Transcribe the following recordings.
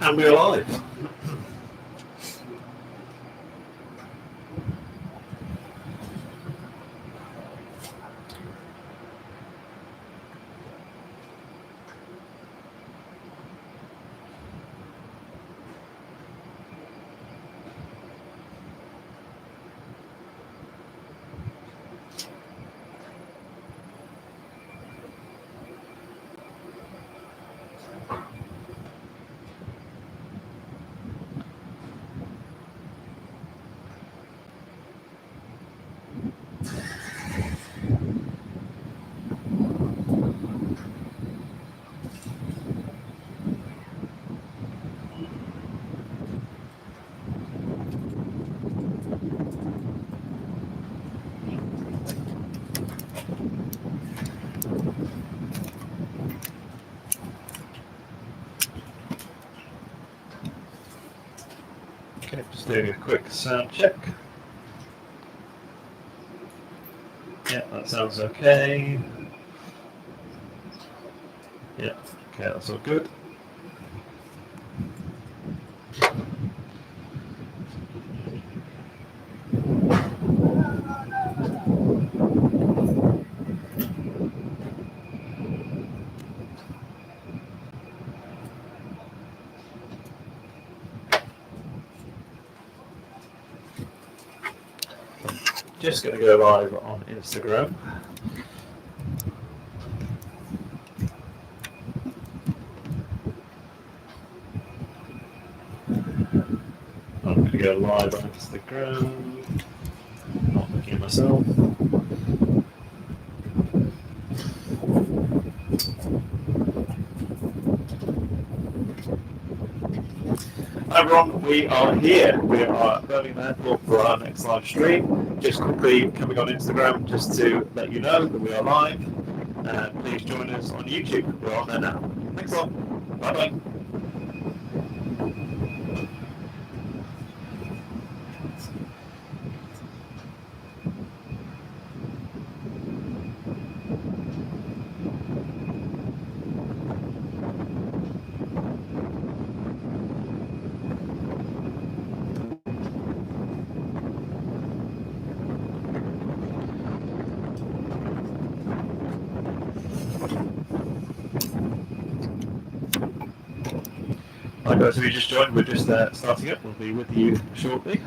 And we're live. Okay, just doing a quick sound check. Yeah, that sounds okay. Yeah, okay, that's all good. Just going to go live on Instagram. I'm going to go live on Instagram. Not looking at myself. Hi everyone, we are here. We are at Birmingham Airport for our next live stream. Just quickly coming on Instagram just to let you know that we are live. And please join us on YouTube. We're on there now. Thanks a lot. Bye bye. Hi guys, if you just joined, we're just starting up. We'll be with you shortly.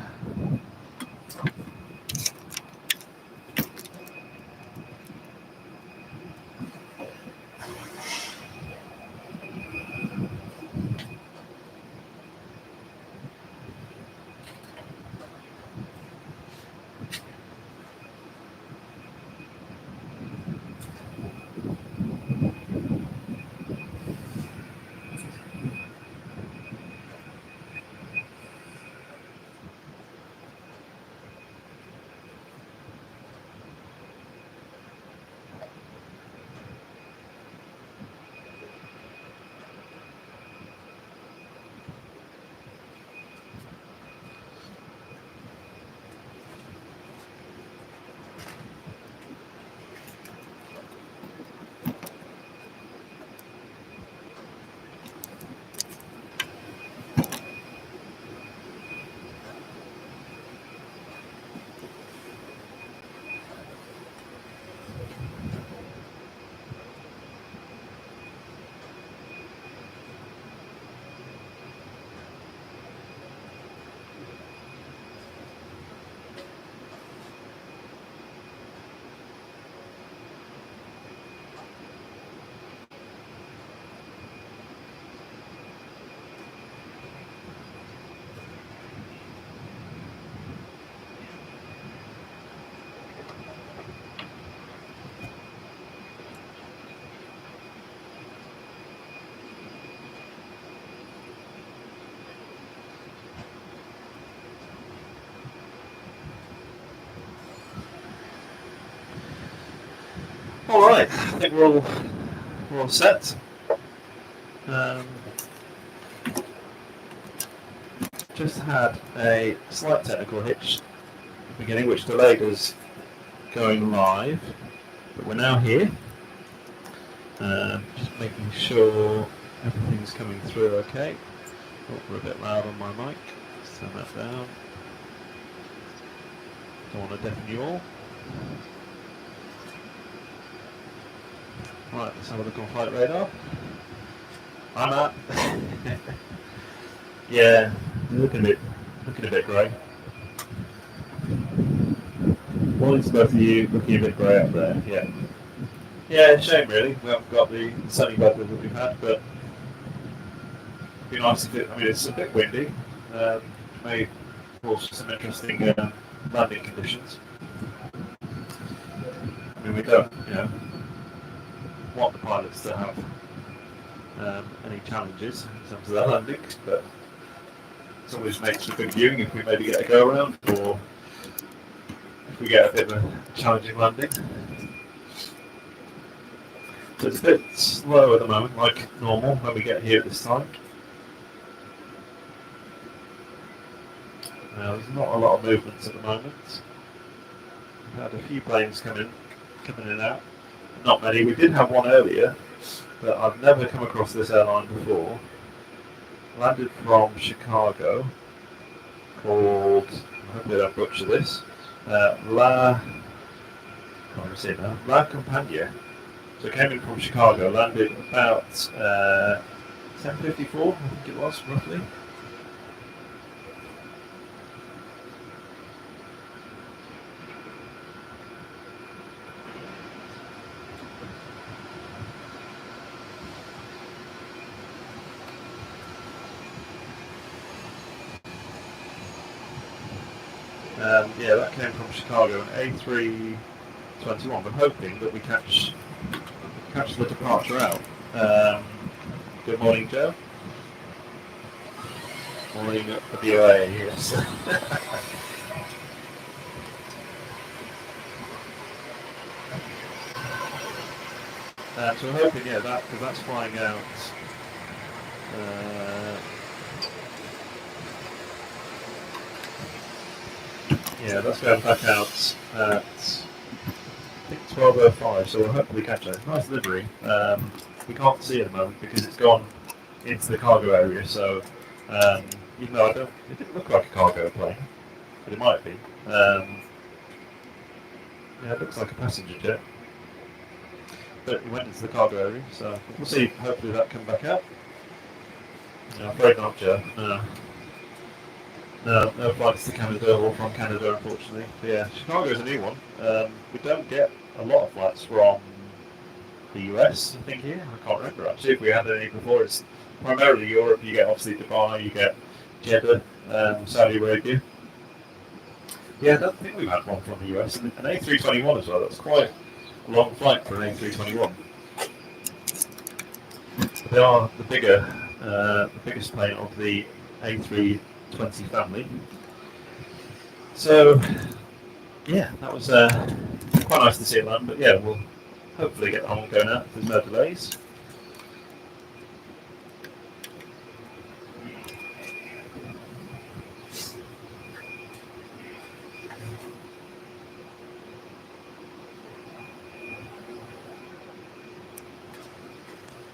All right, I think we're all set. Just had a slight technical hitch at the beginning, which delayed us going live, but we're now here. Just making sure everything's coming through okay. Oh, we're a bit loud on my mic. Let's turn that down. Don't want to deafen you all. Right, let's have a look on flight radar. I'm at. Yeah, looking a bit grey. Morning to both of you, looking a bit grey up there. Yeah. Yeah, shame really. We haven't got the sunny weather that we've had, but it'd be nice if it. I mean, it's a bit windy. May cause some interesting landing conditions. I mean, we don't, want the pilots to have any challenges in terms of their landings, but it always makes for good viewing if we maybe get a go around, or if we get a bit of a challenging landing. So it's a bit slow at the moment, like normal when we get here at this time. Now, there's not a lot of movements at the moment. We've had a few planes coming in and out. Not many. We did have one earlier, but I've never come across this airline before. Landed from Chicago, called, I hope I don't butcher this, La Campagna. So it came in from Chicago, landed about 10:54, I think it was, roughly. Yeah, that came from Chicago, an A321. We're hoping that we catch the departure out. Good morning, Joe. Morning at the BOA, yes. So we're hoping, because that's flying out. That's going back out at, I think, 12:05, so we'll hopefully catch it. Nice livery. We can't see it at the moment because it's gone into the cargo area, so even though it didn't look like a cargo plane, but it might be. It looks like a passenger jet. But it went into the cargo area, so we'll see. Hopefully that come back out. No, I'm afraid not, Joe. No flights to Canada or from Canada, unfortunately. But yeah, Chicago's a new one. We don't get a lot of flights from the US, I think, here. I can't remember, actually, if we had any before. It's primarily Europe. You get, obviously, Dubai, you get Jeddah, Saudi Arabia. Yeah, I don't think we've had one from the US. And an A321 as well. That's quite a long flight for an A321. They are the biggest plane of the A320 family. So, yeah, that was quite nice to see it land, but yeah, we'll hopefully get that one going out if there's no delays.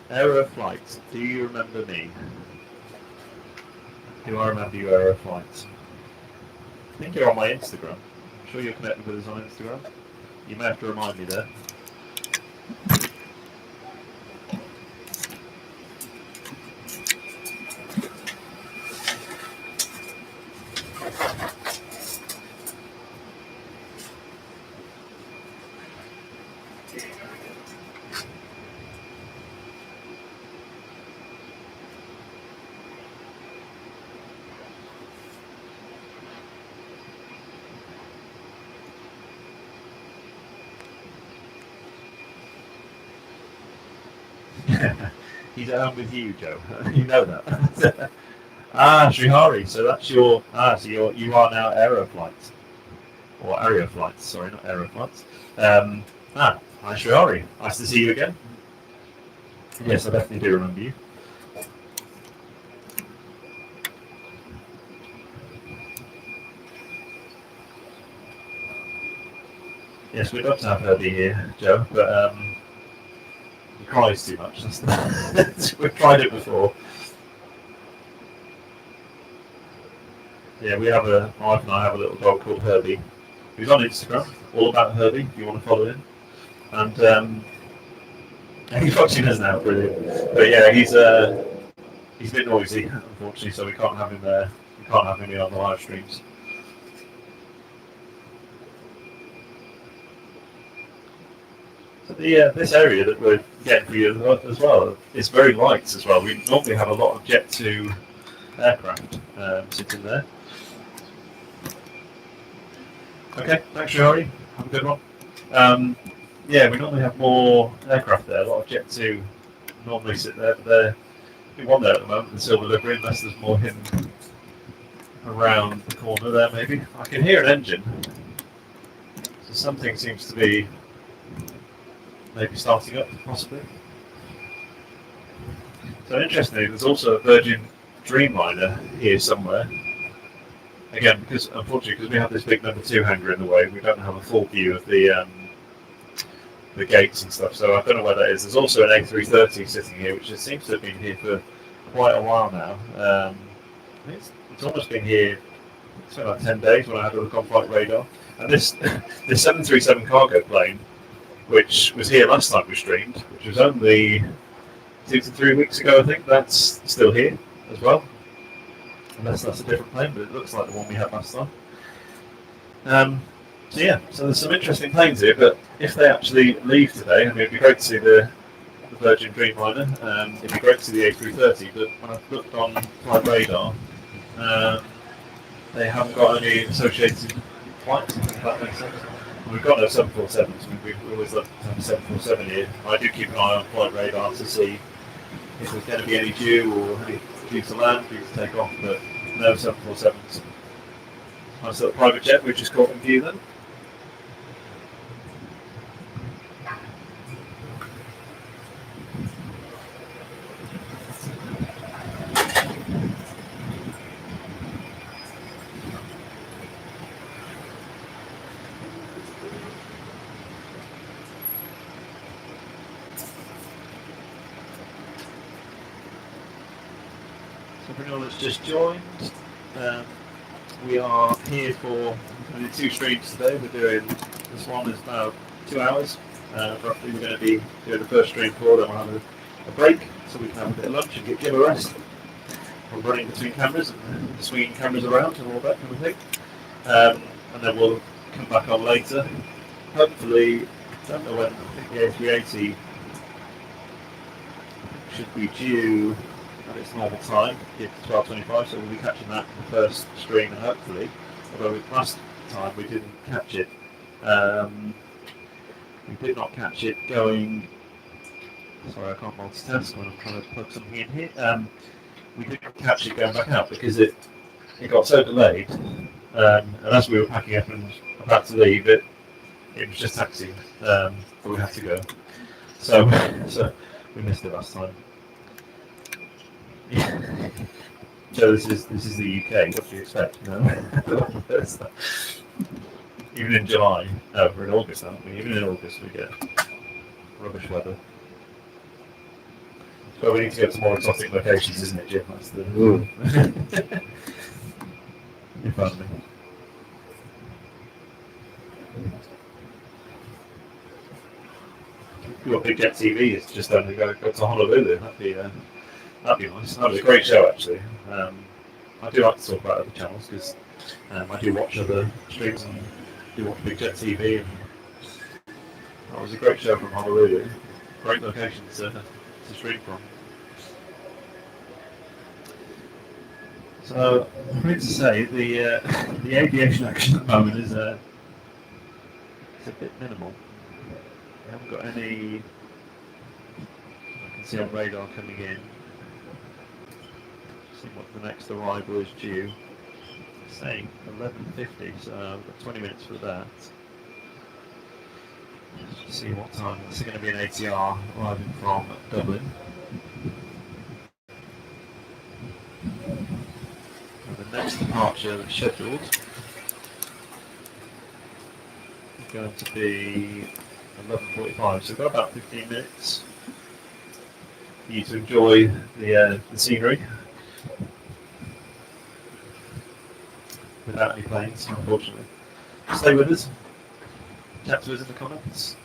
Aeroflight, do you remember me? Do I remember you, Aeroflight? I think you're on my Instagram. I'm sure you're connected with us on Instagram. You may have to remind me there. He's at home with you, Joe. You know that. Srihari. So that's your. You are now Aeroflight, or Aeroflight. Sorry, not Aeroflight. Hi Srihari. Nice to see you again. Yes, I definitely do remember you. Yes, we'd love to have her be here, Joe, but he cries too much. We've tried it before. Yeah, my wife and I have a little dog called Herbie. Who's on Instagram, all about Herbie. If you want to follow him, and he's watching us now, brilliant. But yeah, he's a bit noisy, unfortunately, so we can't have him there. We can't have him in on the live streams. So this area that we're getting for you as well is very light as well. We normally have a lot of Jet 2 aircraft sitting there. Okay, thanks, Shari. Have a good one. Yeah, we normally have more aircraft there. A lot of Jet 2 normally sit there, but there's one there at the moment, the silver livery, unless there's more hidden around the corner there, maybe. I can hear an engine. So something seems to be maybe starting up, possibly. So interestingly, there's also a Virgin Dreamliner here somewhere. Again, unfortunately, because we have this big number 2 hangar in the way, we don't have a full view of the gates and stuff. So I don't know where that is. There's also an A330 sitting here, which seems to have been here for quite a while now. I think it's almost been here. It's been like 10 days when I had a look on flight radar. And this 737 cargo plane, which was here last time we streamed, which was only 2 to 3 weeks ago, I think, that's still here as well. Unless that's a different plane, but it looks like the one we had last time. So yeah, so there's some interesting planes here, but if they actually leave today, I mean, it'd be great to see the Virgin Dreamliner, it'd be great to see the A330, but when I've looked on flight radar, they haven't got any associated flights, if that makes sense. We've got no 747s, we always love to have a 747 here. I do keep an eye on flight radar to see if there's going to be any due or any due to land, due to take off, but no 747s. Nice little private jet we just caught in view then. For anyone that's just joined, we are here for 2 streams today. We're doing, this one is about 2 hours. Roughly we're going to be doing the first stream for, then we'll have a break so we can have a bit of lunch and give a rest. We're running between cameras and swinging cameras around and all that kind of thing. And then we'll come back on later. Hopefully, I don't know when, I think the A380 should be due at its normal time, it's 12:25, so we'll be catching that in the first stream, and hopefully, although last time we didn't catch it, we did not catch it going, sorry I can't multitask when I'm trying to plug something in here, we didn't catch it going back out because it got so delayed, and as we were packing up and about to leave, it was just taxiing, but we had to go, so we missed it last time. Yeah. So this is the UK. What do you expect? No. Even in July, we're in August, aren't we? Even in August we get rubbish weather. So we need to go to more exotic locations, isn't it, Jim? That's the. In front of me. If you've got Big Jet TV, it's just only go to Honolulu. That'd be nice. That was a great show, actually. I do like to talk about other channels because I do watch other streams and do watch Big Jet TV. And that was a great show from Honolulu. Great location to stream from. So, I'm going to say the aviation action at the moment is it's a bit minimal. We haven't got any. I can see on radar coming in. See what the next arrival is due. Saying 11:50, so we've got 20 minutes for that. Let's see what time. This is going to be an ATR arriving from Dublin. And the next departure that's scheduled is going to be 11:45, so we've got about 15 minutes for you to enjoy the scenery. without any planes, unfortunately. Stay with us. Chat to us in the comments.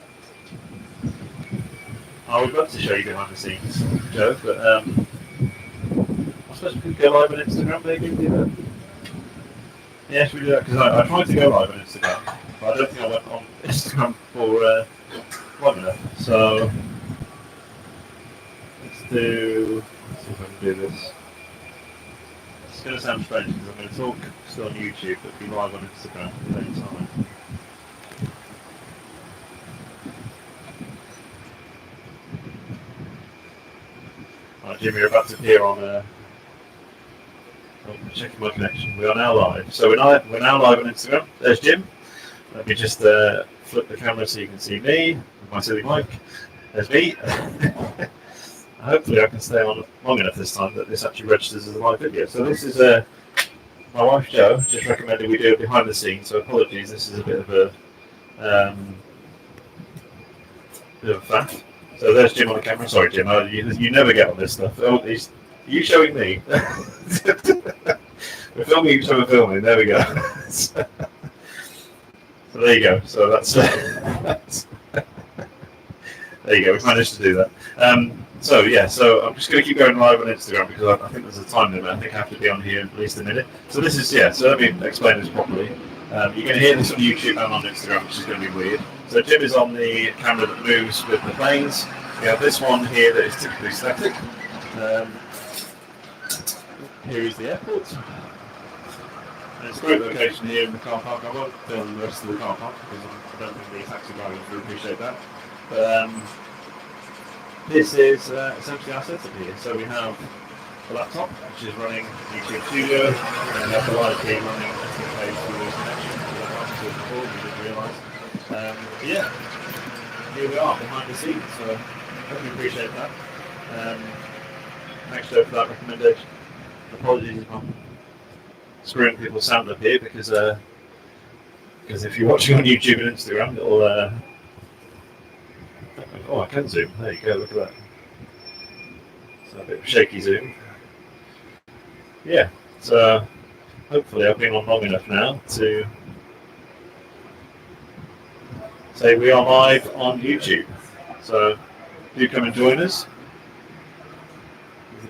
I would love to show you behind the scenes, Joe, but I suppose we could go live on Instagram, maybe do that. Yeah, should we do that? Because I tried to go live on Instagram, but I don't think I went on Instagram for long enough. So let's see if I can do this. It's going to sound strange because I'm going to talk still on YouTube, but be live on Instagram at the same time. Right, Jim, you're about to appear on. Checking my connection. We are now live. So we're now live on Instagram. There's Jim. Let me just flip the camera so you can see me with my silly mic. There's me. Hopefully I can stay on long enough this time that this actually registers as a live video. So this is my wife Jo just recommended we do it behind the scenes. So apologies, this is a bit of a faff. So there's Jim on the camera. Sorry, Jim. You never get on this stuff. Oh, are you showing me? We're filming each other filming. There we go. So there you go. So that's there you go. We've managed to do that. So yeah. So I'm just going to keep going live on Instagram because I think there's a time limit. I think I have to be on here at least a minute. So this is So let me explain this properly. You're going to hear this on YouTube and on Instagram, which is going to be weird. So Jim is on the camera that moves with the planes. We have this one here that is typically static. Here is the airport. And it's a great location here in the car park. I won't film the rest of the car park because I don't think the taxi drivers will appreciate that. But this is essentially our setup here. So we have the laptop, which is running YouTube Studio, and we have the live feed running SDK through this connection. So before we didn't realise. Yeah, here we are behind the scenes. So I hope you appreciate that. Thanks, Joe, for that recommendation. Apologies if I'm screwing people's sound up here because if you're watching on YouTube and Instagram, it'll. Oh, I can zoom. There you go. Look at that. So a bit of a shaky zoom. Yeah. So hopefully I've been on long enough now to say we are live on YouTube. So do come and join us.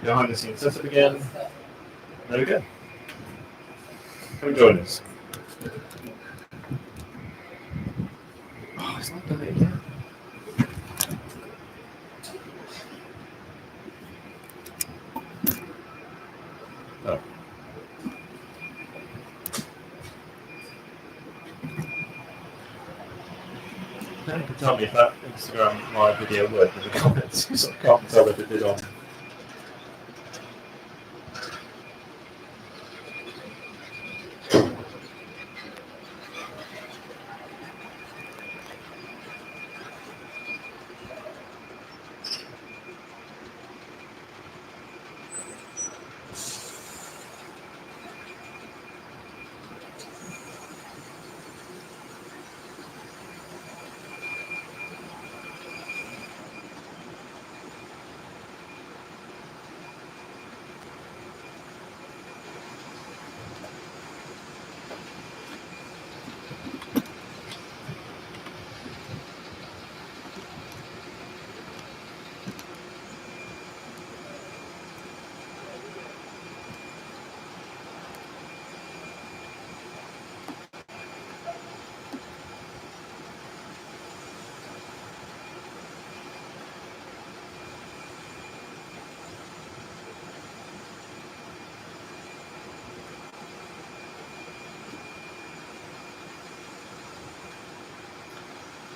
Behind the scenes setup again. There we go. Come and join us. Oh, it's not done it again. Oh. Now you can tell me if that Instagram live video worked in the comments because I can't tell if it did on.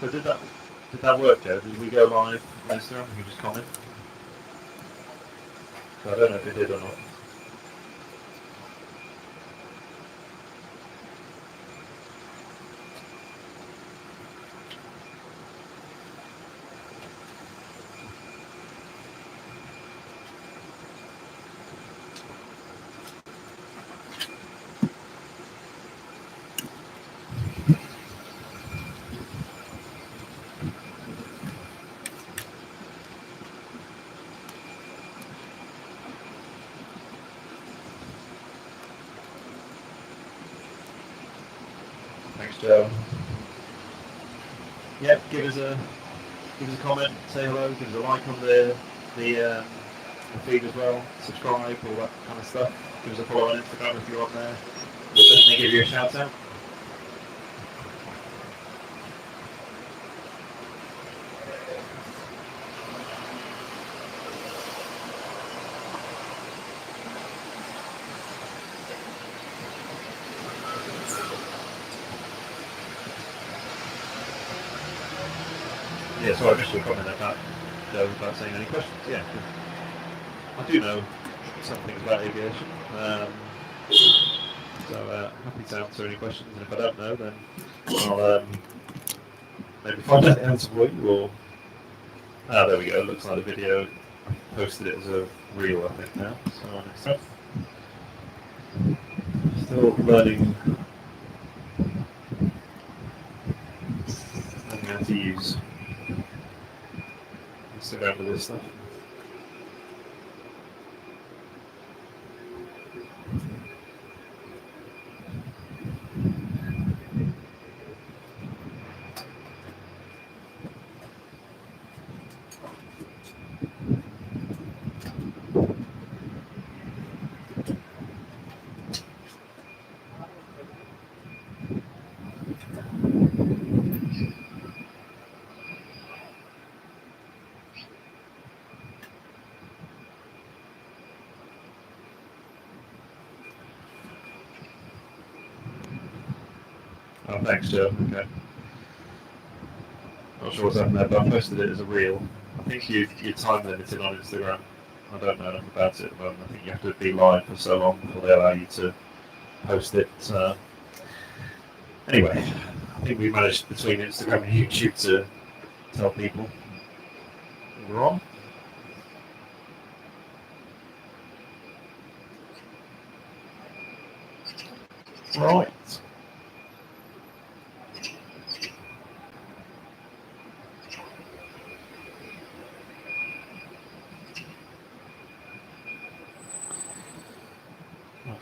So did that work, Joe? Did we go live on Instagram? Can you just comment? So I don't know if it did or not. So, yeah, give us a comment, say hello, give us a like on the feed as well, subscribe, all that kind of stuff. Give us a follow on Instagram if you're on there. We'll definitely give you a shout out. Yeah, so I just a comment about about saying any questions. Yeah, I do know some things about aviation, so happy to answer any questions. And if I don't know, then I'll maybe find out the answer for you. Or there we go. It looks like the video. I posted it as a reel, I think now. So still learning how to use Instagram with this stuff. Oh, thanks, Joe. Okay. Not sure what's happened there, but I posted it as a reel. I think you're time limited on Instagram. I don't know enough about it at the moment. I think you have to be live for so long before they allow you to post it. Anyway, I think we managed between Instagram and YouTube to tell people we're on. Right.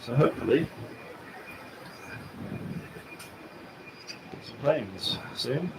So hopefully get some planes soon.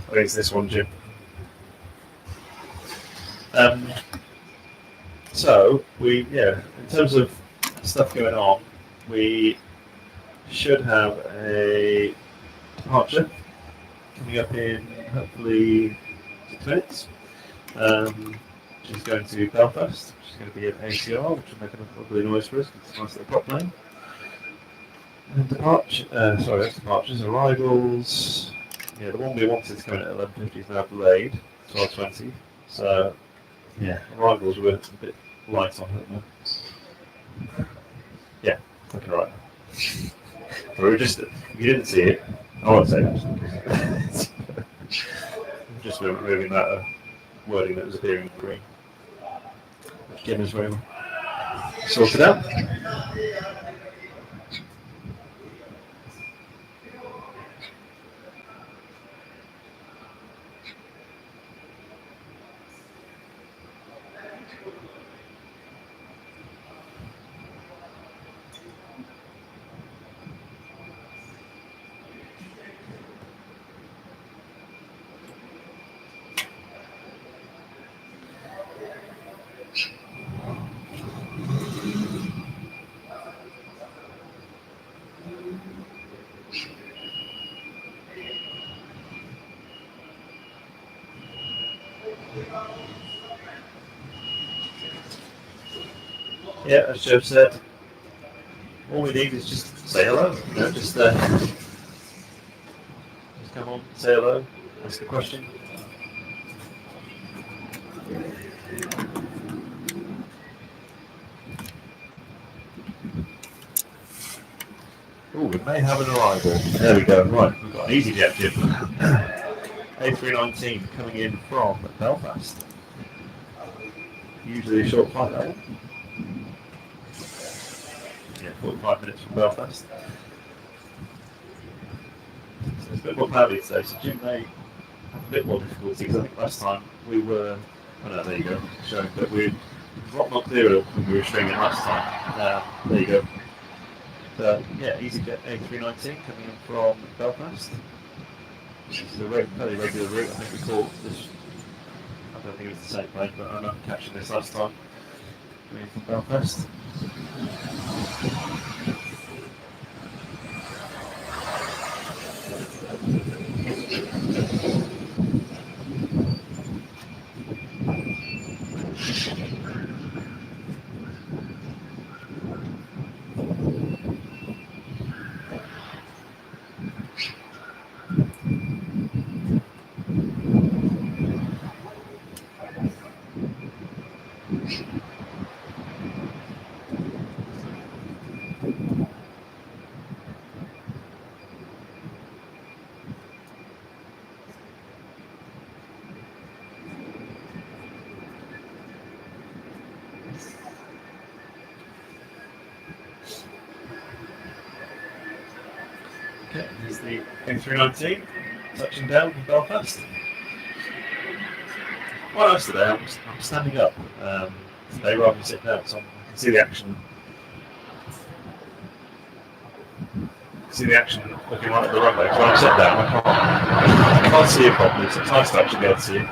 I think it's this one, Jim. So in terms of stuff going on, we should have a departure coming up in hopefully 6 minutes. She's going to Belfast. She's going to be at ACR, which will make a lovely noise for us. It's a nice little prop plane. And departures, arrivals. Yeah, the one we wanted to come in at 11:50 is now delayed, 12:20. So, yeah, arrivals were a bit light on it. Yeah, looking right. We were just, if you didn't see it, I won't say that. Just removing that wording that was appearing in the green. Which Jim is very sorted out. Yeah, as Joe said, all we need is just say hello. You know, just come on, say hello, ask a question. Oh, we may have an arrival. There we go. Right, we've got an EasyJet Jim. A319 coming in from Belfast. Usually a short flight, that one. Yeah, 45 minutes from Belfast. So it's a bit more cloudy today, so Jim may have a bit more difficulty, because I think last time we were, oh no, there you go, showing that we dropped not clearer when we were streaming last time. There you go. So, yeah, EasyJet A319 coming in from Belfast. This is a fairly regular route. I think we caught this, I don't think it was the same plane, but I remember catching this last time. Coming in from Belfast. Okay, here's the A319 touching down from Belfast. Quite nice today. I'm standing up today rather than sitting down, so I can see the action. See the action looking right at the runway. When I'm sitting down, I can't see it properly, so it's nice to actually be able to see it.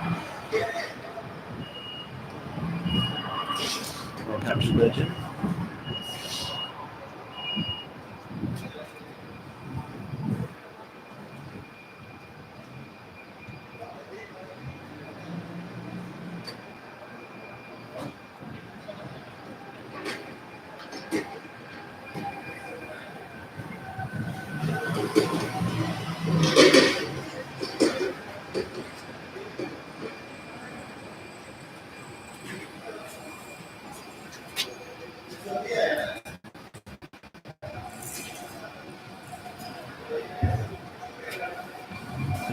I'll capture the Jim.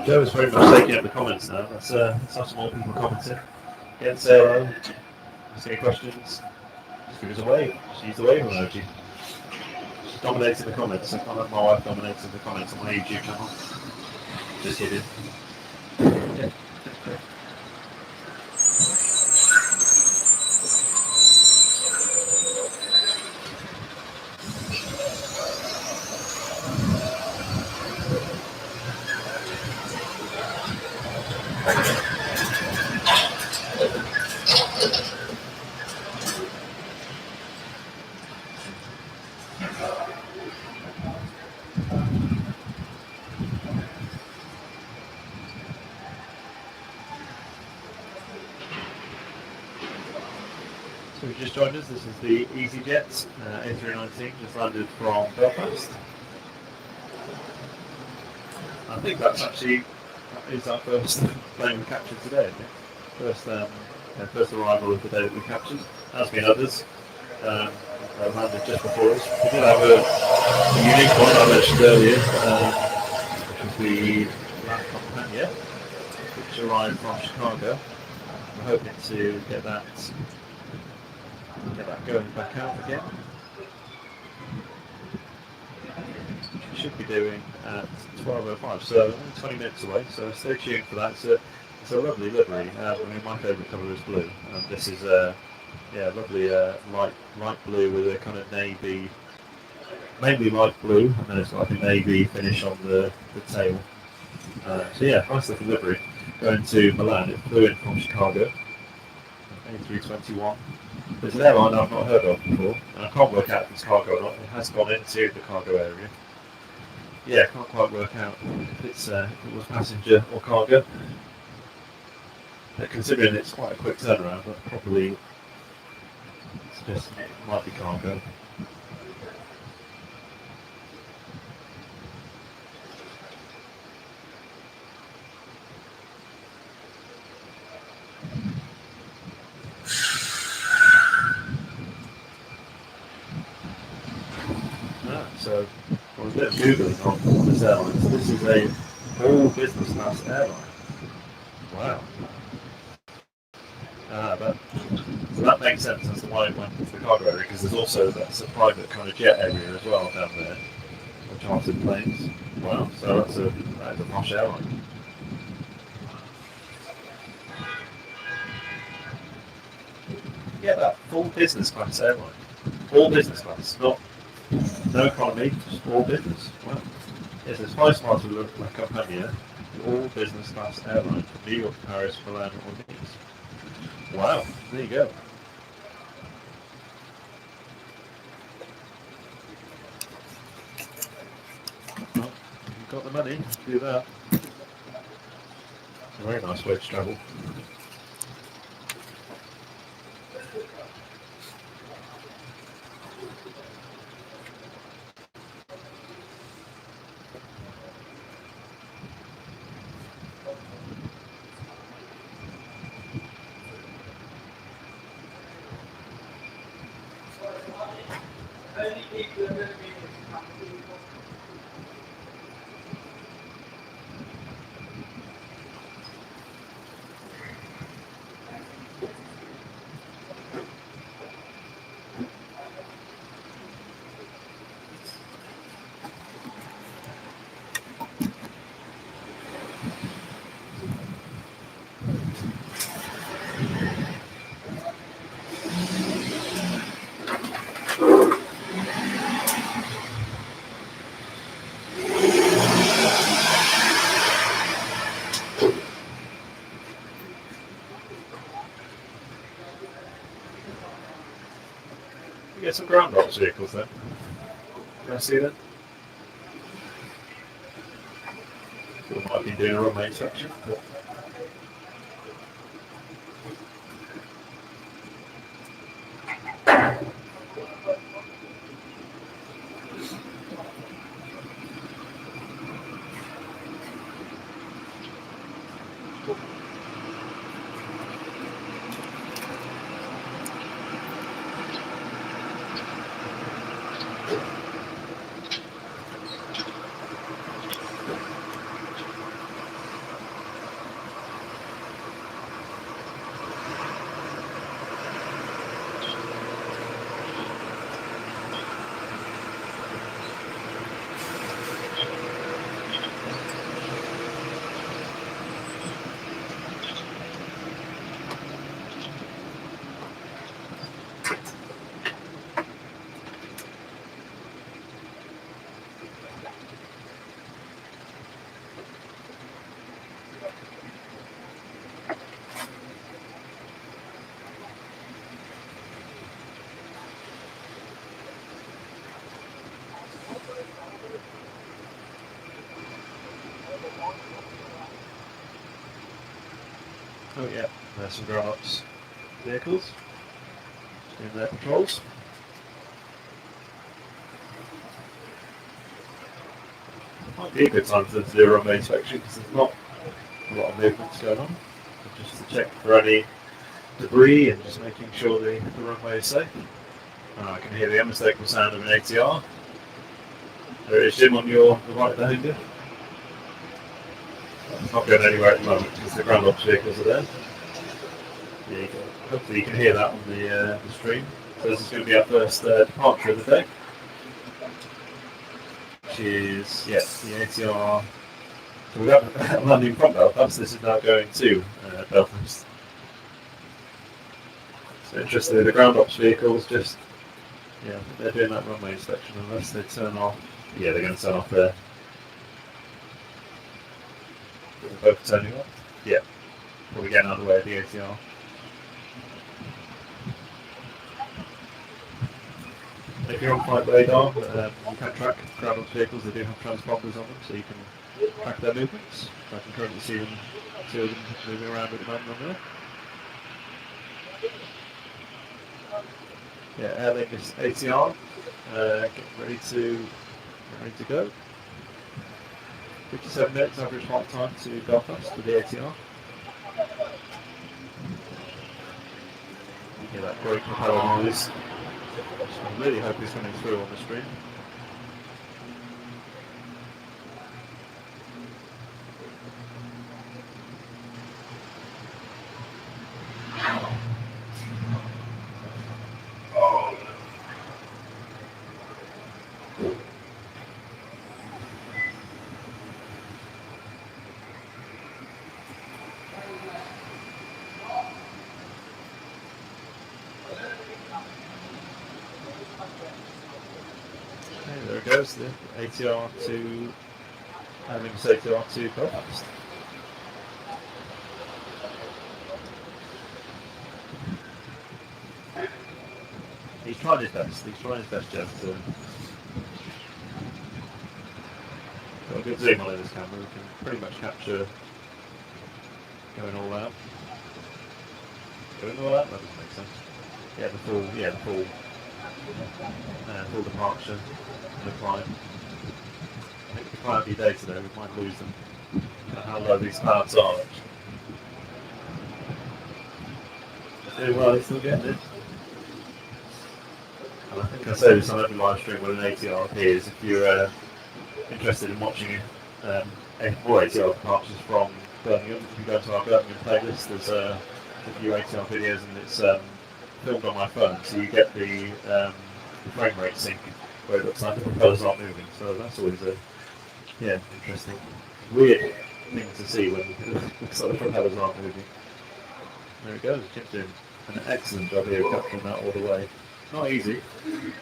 Joe is very much taking up the comments now. That's lots more people commenting. Again, say hello. Ask any questions. Just give us a wave. Just use the wave emoji. She's dominating the comments. I can't have my wife dominating the comments on my YouTube channel. Just kidding. Yeah. So we just joined us. This is the EasyJet A319, just landed from Belfast. I think that's actually is our first plane we captured today. I think first arrival of the day that we captured. There's been others that landed just before us. We did have a unique one I mentioned earlier, which was the Land Compania, which arrived from Chicago. We're hoping to get that going back out again. We should be doing at 12:05, so only 20 minutes away. So stay tuned for that. It's a lovely livery. I mean, my favourite colour is blue, and this is lovely light blue with a kind of navy, mainly light blue, and then it's got like a navy finish on the tail. So yeah, nice looking livery. Going to Milan. It flew in from Chicago. A321. There's an airline I've not heard of before, and I can't work out if it's cargo or not. It has gone into the cargo area. Yeah, can't quite work out if it was passenger or cargo. But considering it's quite a quick turnaround, but probably it might be cargo. googling on this airline. So this is a all business class airline. Wow. So that makes sense as to why it went into the cargo area, because there's also that's a private kind of jet area as well down there, for chartered planes. Wow, so that's a posh airline. Yeah, that full business class airline, all business class, not no economy, just all business. Wow. Yes, it's 5 stars with La Compagnia, all business class airline from New York, Paris, Milan, or Nice. Wow, there you go. Well, you've got the money to do that. It's a very nice way to travel. You get some ground ops vehicles then. Can I see that? We might have been doing a runway section. But... Oh yeah, there's some ground ops vehicles doing their patrols. Might be a good time to do a runway inspection because there's not a lot of movements going on. Just to check for any debris and just making sure the runway is safe. I can hear the unmistakable sound of an ATR. There is Jim on the right behind you. It's not going anywhere at the moment because the ground ops vehicles are there. Yeah, hopefully you can hear that on the stream. So this is going to be our first departure of the day. Which is, yes, the ATR. So we've got landing from Belfast. This is now going to Belfast. So interestingly, the ground ops vehicles just, yeah, they're doing that runway inspection unless they turn off. Yeah, they're going to turn off there. They're both turning off. Yeah, probably getting out of the way of the ATR. If you're on flight radar, you can track ground ops vehicles. They do have transponders on them, so you can track their movements. I can currently see them moving around at the moment on there. Yeah, Air Lingus ATR, getting ready to go. 57 minutes average flight time to Belfast with the ATR. You hear that great propeller noise. I really hope it's coming through on the stream. goes, the ATR to ATR to Belfast. He's trying his best. Jeff. Got a good zoom on this camera. We can pretty much capture going all out. That doesn't make sense. Yeah, the full departure and the climb. I think the climb be day today, we might lose them. How low these clouds are. Doing well, he's still getting it. And I think I say this on every live stream with an ATR appears. If you're interested in watching more ATR departures from Birmingham, if you go to our Birmingham playlist, there's a few ATR videos and it's filmed on my phone, so you get the frame rate sync where it looks like the propellers aren't moving. So that's always interesting, weird thing to see when it looks like the propellers aren't moving. There it goes. Jim's doing an excellent job here capturing that all the way. Not easy.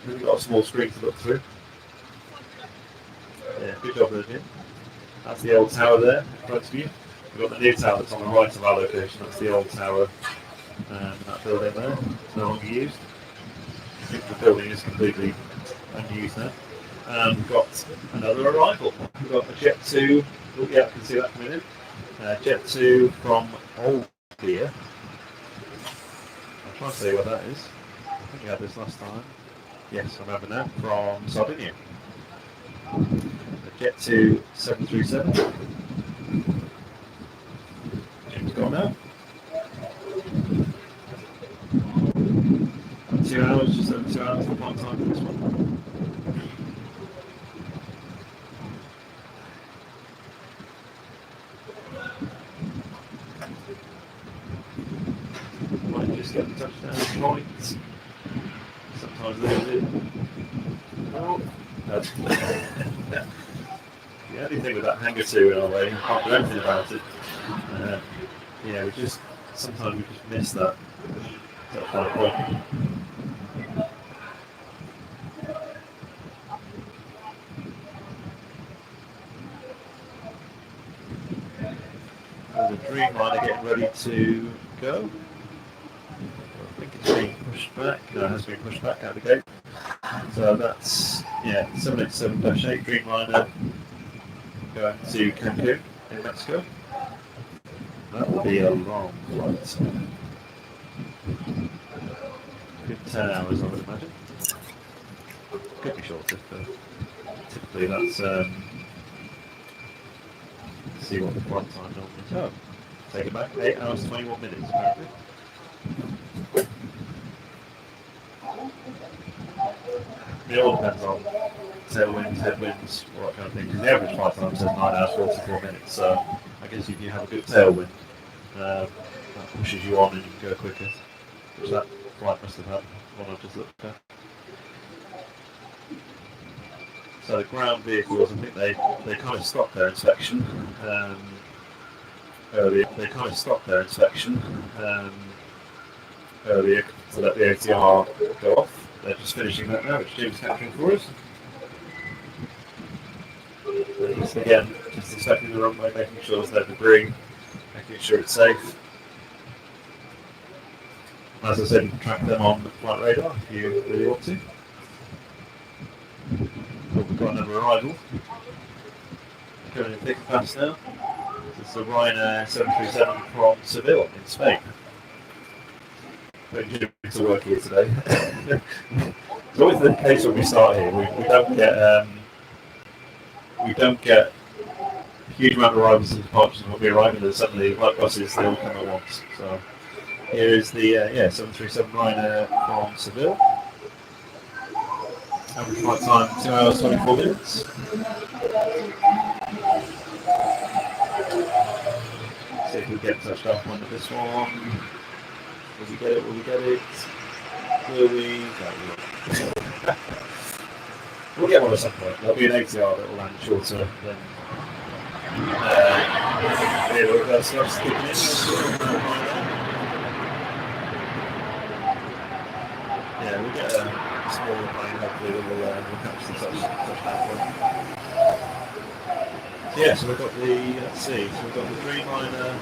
We've got a small screen to look through. Yeah, good job there, Jim. That's the old tower there in front of you. We've got the new tower that's on the right of our location. That's the old tower. That building there, it's no longer used. I think the building is completely unused now. And we've got another arrival. We've got a Jet 2. Oh yeah, I can see that coming in. Jet 2 from Oldbeer. I'll try and see where that is. I think we had this last time. Yes, I remember now. From Sardinia. The Jet 2 737. Jim's gone now. 2 hours, just over 2 hours of flight time for this one. Might just get the touchdown points. Sometimes they do. Oh, that's the only thing with that hangar 2 in our way, we can't do anything about it. Sometimes we just miss that touchdown point. There's a Dreamliner getting ready to go. I think it's being pushed back. No, it has been pushed back out the gate. So that's 787-8 Dreamliner going to Cancun in Mexico. That will be a long flight. Good 10 hours, I would imagine. Could be shorter, but typically that's let's see what the flight time normally is. Oh, take it back. 8 hours 21 minutes apparently. It all depends on tailwinds, headwinds, all that kind of thing. Because the average flight time says 9 hours 44 minutes. So I guess if you have a good tailwind, that pushes you on and you can go quicker. Which that flight must have had, one I've just looked at. So the ground vehicles, I think they kind of stopped their inspection earlier. Earlier to let the ATR go off. They're just finishing that now, which Jim's capturing for us. Just again, just inspecting the runway, making sure there's no debris, making sure it's safe. As I said, you can track them on the flight radar if you really want to. But we've got another arrival. Going in thick and fast now. This is the Ryanair 737 from Seville in Spain. Putting Jim to work here today. It's always the case when we start here. We don't get a huge amount of arrivals and departures when we arrive, and then suddenly, like buses, they all come at once. So here is the 737 Ryanair from Seville. Average flight time 2 hours 24 minutes. See if we get touched off on this one. Will we get it? Will we? No, we'll get one at some point. There'll be an ATR that will land shorter than that's kicking in. Yeah, we'll get a small ball the plane, hopefully we'll catch the touchdown point. So yeah, so we've got the, let's see, so we've got the Dreamliner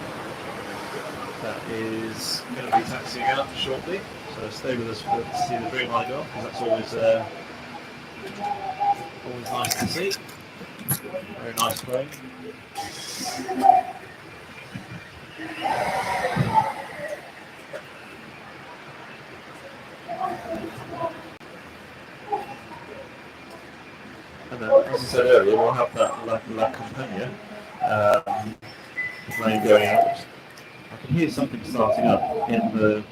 that is going to be taxiing out shortly. So stay with us to see the Dreamliner go, because that's always nice to see. Very nice plane. And then, as I said earlier, we'll have that La Campagna plane going out. I can hear something starting up in the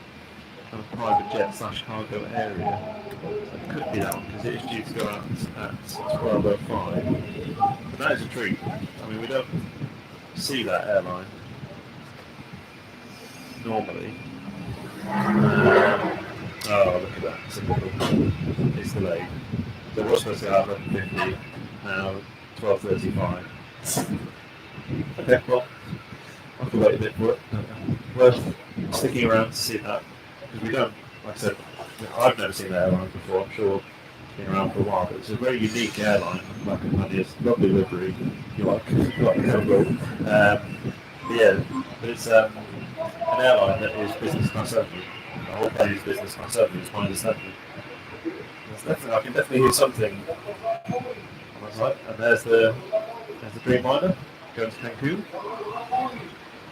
kind of private jet / cargo area. So it could be that one, because it is due to go out at 12:05. But that is a treat. I mean, we don't see that airline normally. Oh, look at that. Typical. It's delayed. So we're supposed to have 11:50, now 12:35. Okay, well, I can wait a bit for it. Worth sticking around to see that, because we don't, like I said, I've never seen that airline before. I'm sure it's been around for a while, but it's a very unique airline. Like it's lovely livery. You like the logo. Yeah, but it's an airline that is business class only. The whole plane is business class only, is my understanding. I can definitely hear something on that side. And there's the Dreamliner going to Cancun.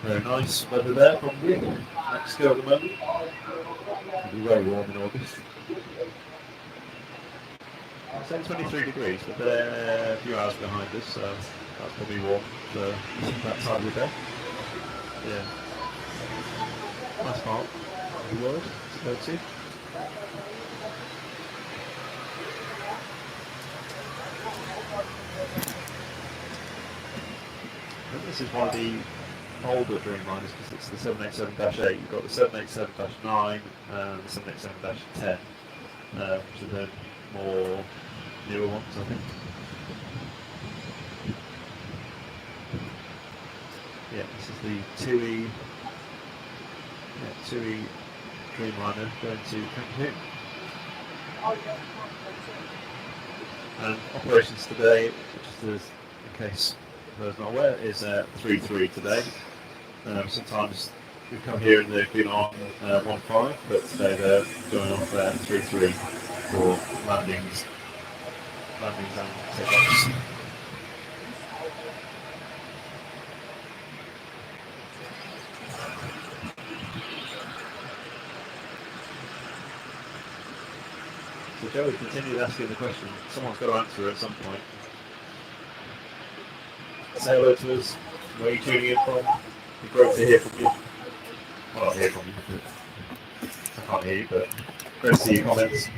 Very nice weather there, probably. Mexico at the moment. It'll be very warm in August. It's only 23 degrees, but they're a few hours behind us, so that's probably warm for that time of the day. Yeah. Nice part of the world to go to. And this is one of the older Dreamliners, because it's the 787-8. You've got the 787-9 and the 787-10, which are the more newer ones, I think. Yeah, this is the TUI Dreamliner going to Cancun. And operations today, just as in case those not aware, is 3-3 today. Sometimes we come here and they've been on 1-5, but today they're going off 3-3 for landings and takeoffs. So Joey continued asking the question. Someone's got to answer at some point. Say hello to us. Where are you tuning in from? It'd be great to hear from you. Well, I'll hear from you. I can't hear you, but great to see your comments.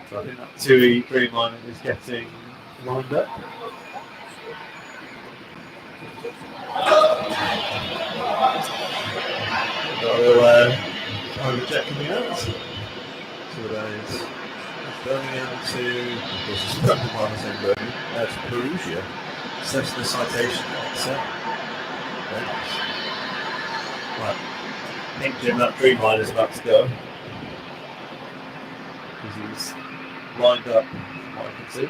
So I think that TUI Dreamliner is getting lined up. Got a little jet coming out. So that is Birmingham to, of course, it's Birmingham, the same Birmingham, to Perugia. Cessna citation set. Very nice. Right. I think Jim, that Dreamliner is about to go. Because he's lined up, from what I can see.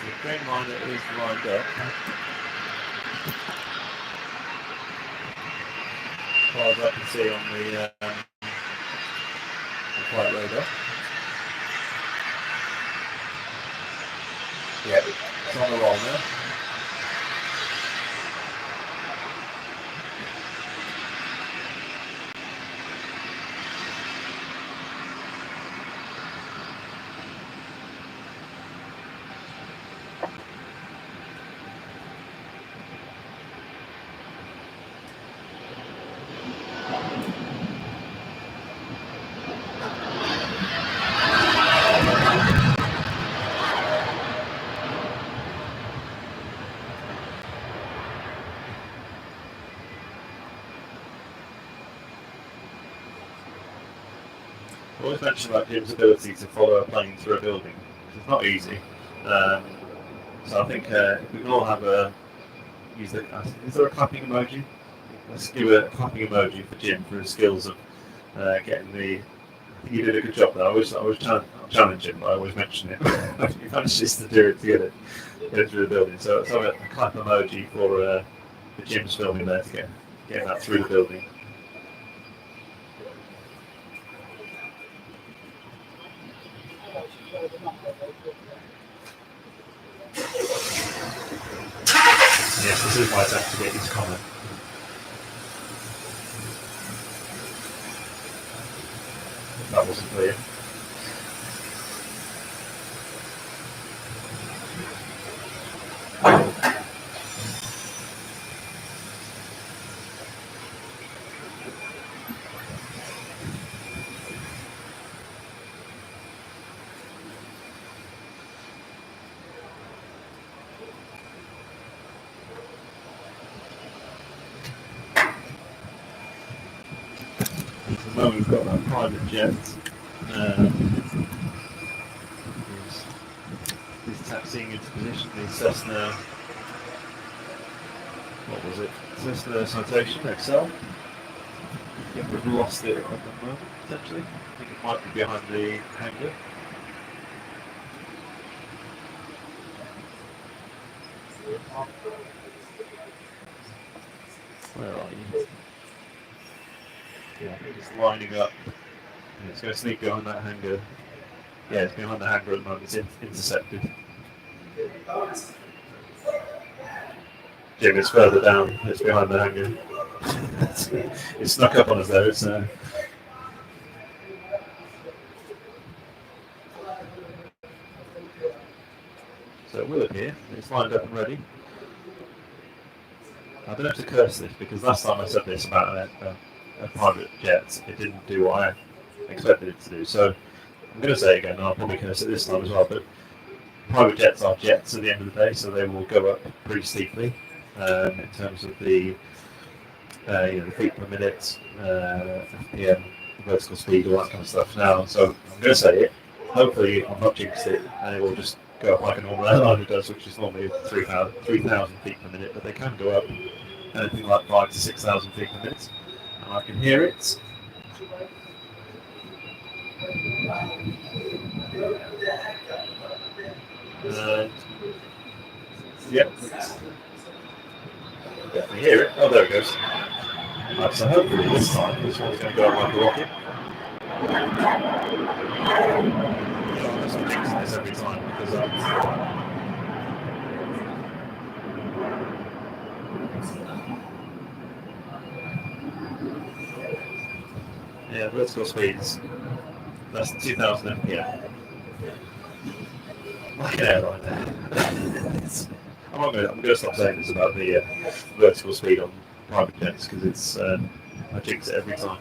The Dreamliner is lined up. As far as I can see on the flight radar. Yeah, it's on the roll now. always mention about Jim's ability to follow a plane through a building. It's not easy. Um, so I think if we can all have a is there a clapping emoji? Let's give a clapping emoji for Jim for his skills of getting the. You did a good job there. I always challenge him, but I always mention it. He manages to do it to get it through the building. So let's have a clap emoji for Jim's filming there to get that through the building. Yes, this is my attempt to get his comment. That wasn't clear. At the moment we've got that private jet. He's taxiing into position. The Cessna, what was it? Cessna Citation XL. I think we've lost it at the moment, potentially. I think it might be behind the hangar. Where are you? Yeah, it's lining up. And it's going to sneak behind that hangar. Yeah, it's behind the hangar at the moment. It's intercepted. Jim, it's further down. It's behind the hangar. It's snuck up on us though. So it will appear. It's lined up and ready. I don't have to curse this because last time I said this about a private jet, it didn't do what I expected it to do. So I'm going to say it again, and I'll probably curse it this time as well. But private jets are jets at the end of the day, so they will go up pretty steeply in terms of the the feet per minute, FPM, vertical speed, all that kind of stuff. Now, so I'm going to say it. Hopefully, I'm not jinxed it, and it will just go up like a normal airliner does, which is normally 3,000 feet per minute. But they can go up anything like 5,000 to 6,000 feet per minute, and I can hear it. Yep. Definitely hear it. Oh, there it goes. Right, so hopefully this time, this one's going to go up like a rocket. I'm just fixing this every time because yeah, vertical speeds. That's 2,000 mph. Like an airline there. I'm going to stop saying this about the vertical speed on private jets because it's I jinx it every time.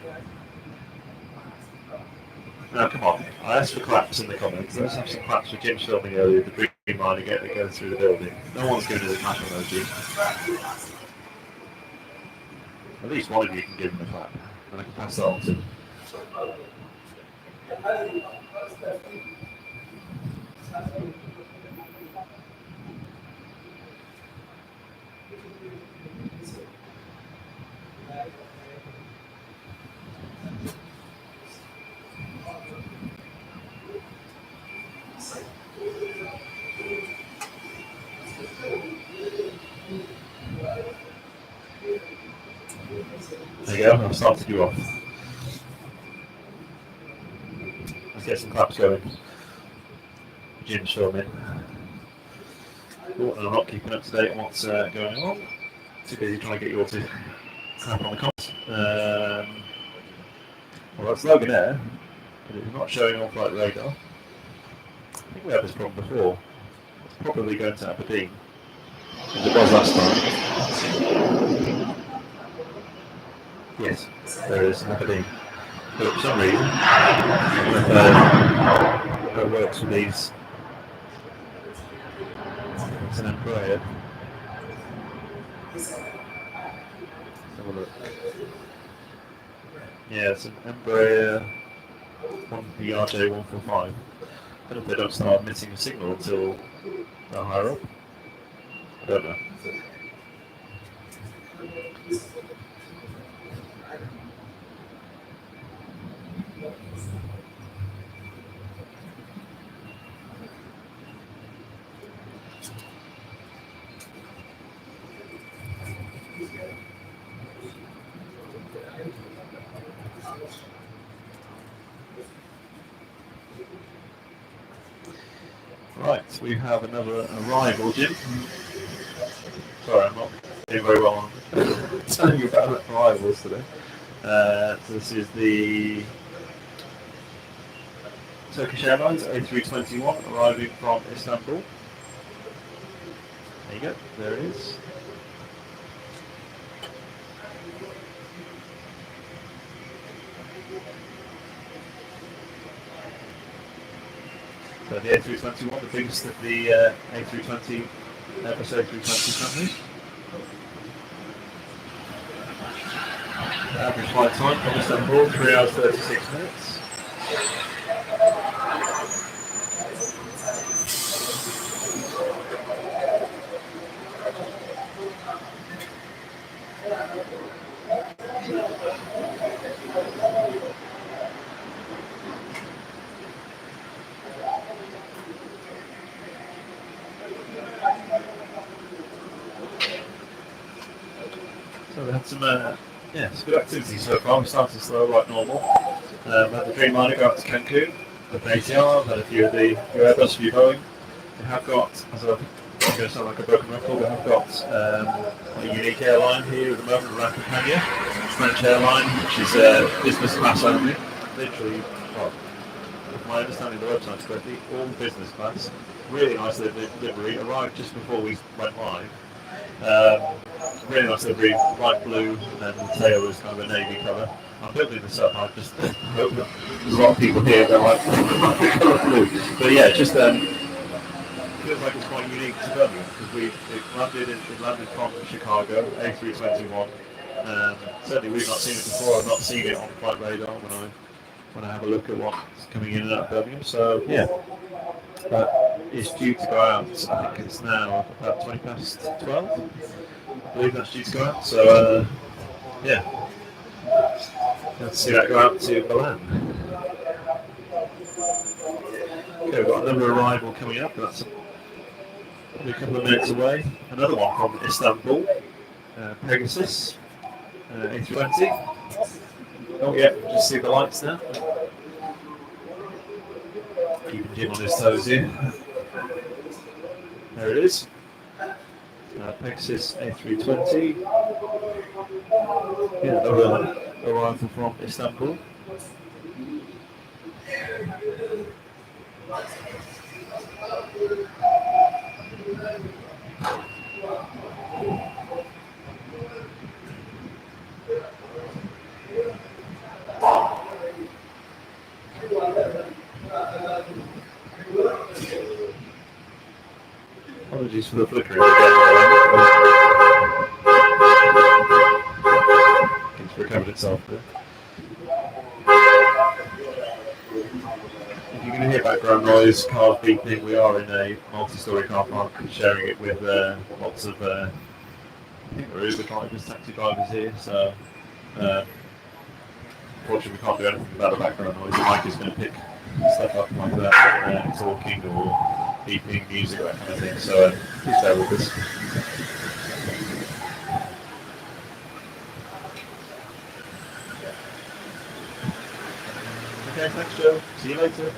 Now come on, I asked for claps in the comments. Let's have some claps for Jim's filming earlier, the green line to get going through the building. No one's giving us a clap emoji. At least one of you can give him a clap, and I can pass that on to him. There you go, I've started you off. Let's get some claps going. Jim's filming. Oh, and I'm not keeping up to date on what's going on. Too busy trying to get you all to clap on the comments. Well, that's Logan Air, but it's not showing on flight radar. I think we had this problem before. It's probably going to Aberdeen, as it was last time. Yes, there is Aberdeen. But for some reason, it works with these. It's an Embraer. Let's have a look. Yeah, it's an Embraer one PRJ 145. I don't know if they don't start emitting a signal until they're higher up. I don't know. Right, we have another arrival, Jim. Sorry, I'm not doing very well on telling you about arrivals today. So this is the Turkish Airlines A321 arriving from Istanbul. There you go, there it is. So the A321, the biggest of the A320, Airbus A320 companies. Average flight time from Istanbul, 3 hours 36 minutes. So we had some good activity so far. We started slow like normal. Had the Dreamliner go out to Cancun with an ATR, had a few of the Airbus, a few Boeing. We have got, as I'm going to sound like a broken record, we have got a unique airline here at the moment, Rakipania, French airline, which is business class only. Literally, well, if my understanding of the website is correctly, all business class. Really nice delivery, arrived just before we went live. Really nice delivery, light blue, and the tail was kind of a navy colour. I'm building this up, I just hope that there's a lot of people here that like the colour blue. But yeah, just feels like it's quite unique to Birmingham because it landed from Chicago, A321. Certainly we've not seen it before. I've not seen it on flight radar when I have a look at what's coming in and out of Birmingham. So yeah, it's due to go out. I think it's now about 20 past 12. I believe that's due to go out. So yeah, let's see that go out to Milan. Okay, we've got another arrival coming up. That's probably a couple of minutes away. Another one from Istanbul, Pegasus, A320. Oh yeah, just see the lights now. Keeping Jim on his toes here. There it is. Pegasus A320. Yeah, another arrival from Istanbul. Apologies for the flickering again. It's recovered itself there. If you're going to hear background noise, cars beeping, we are in a multi-storey car park sharing it with lots of, I think there are Uber drivers, taxi drivers here, so unfortunately we can't do anything about the background noise. The mic is going to pick stuff up like that, talking or beeping, music, that kind of thing, so please bear with us. Okay, thanks Joe. See you later.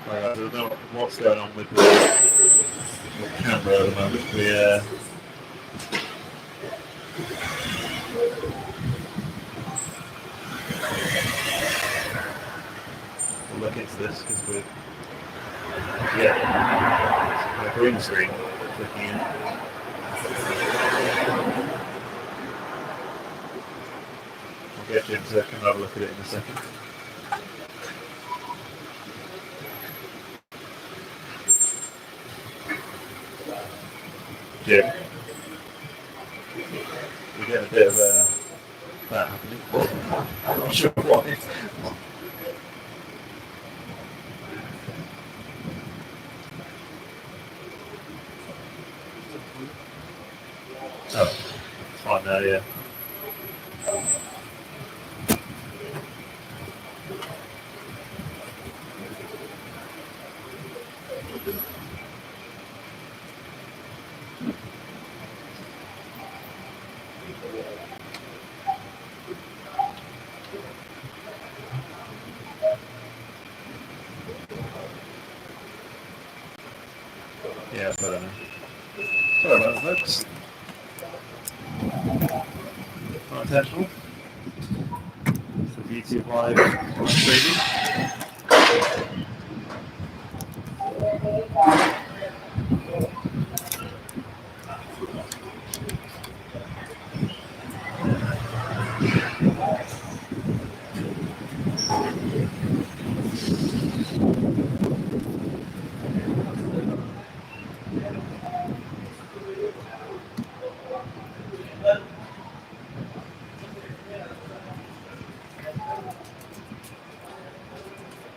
I don't know what's going on with the camera at the moment. We'll look into this because we're a green screen looking in. I'll get Jim to come and have a look at it in a second. Jim. We get a bit of that happening. I'm not sure why. Oh, it's fine now, yeah. Yeah, it's better now. Sorry about that, folks. Not intentional. It's the beauty of live streaming.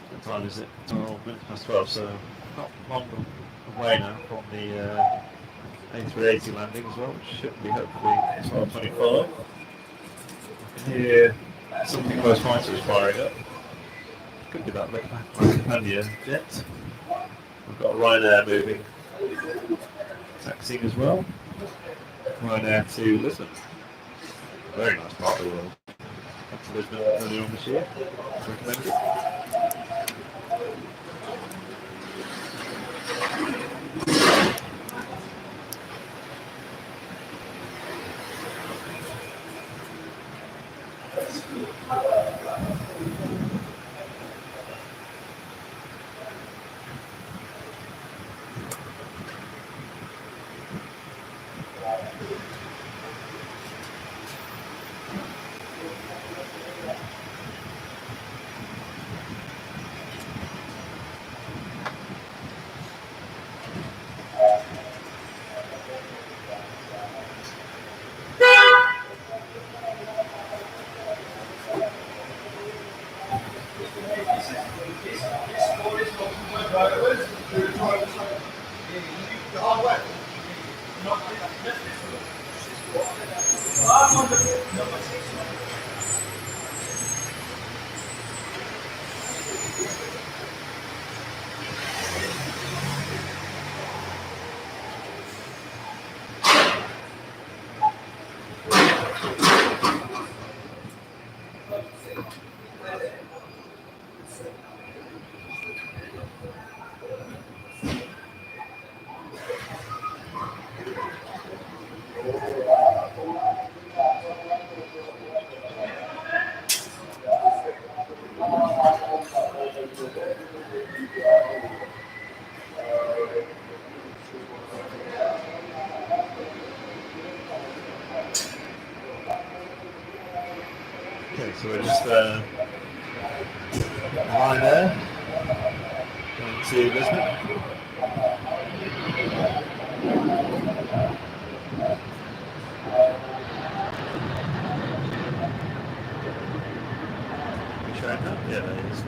What time is it? 12 minutes past 12, so not long away now from the A380 landing as well, which should be hopefully 12:25. I can hear something close fighters firing up. Could be that Lampania jet. We've got Ryanair moving, taxiing as well. Ryanair to Lisbon. Very nice part of the world. Went to Lisbon earlier on this year. Recommend it. Okay, so we're just line there, going to Lisbon. We showing that? Yeah, there it is.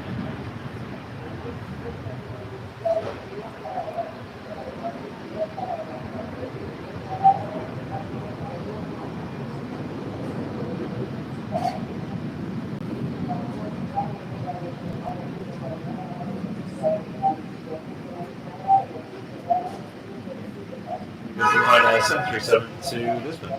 This is Ryanair 737 to Lisbon.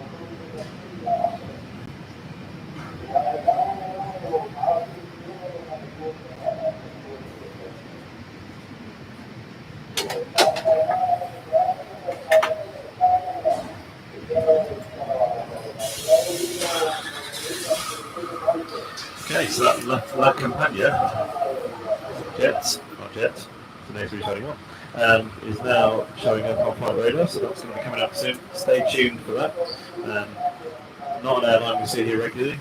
Okay, so that La Campania jet, not jet, the name's showing up, is now showing up on flight radar, so that's going to be coming up soon. Stay tuned for that. Not an airline we see here regularly.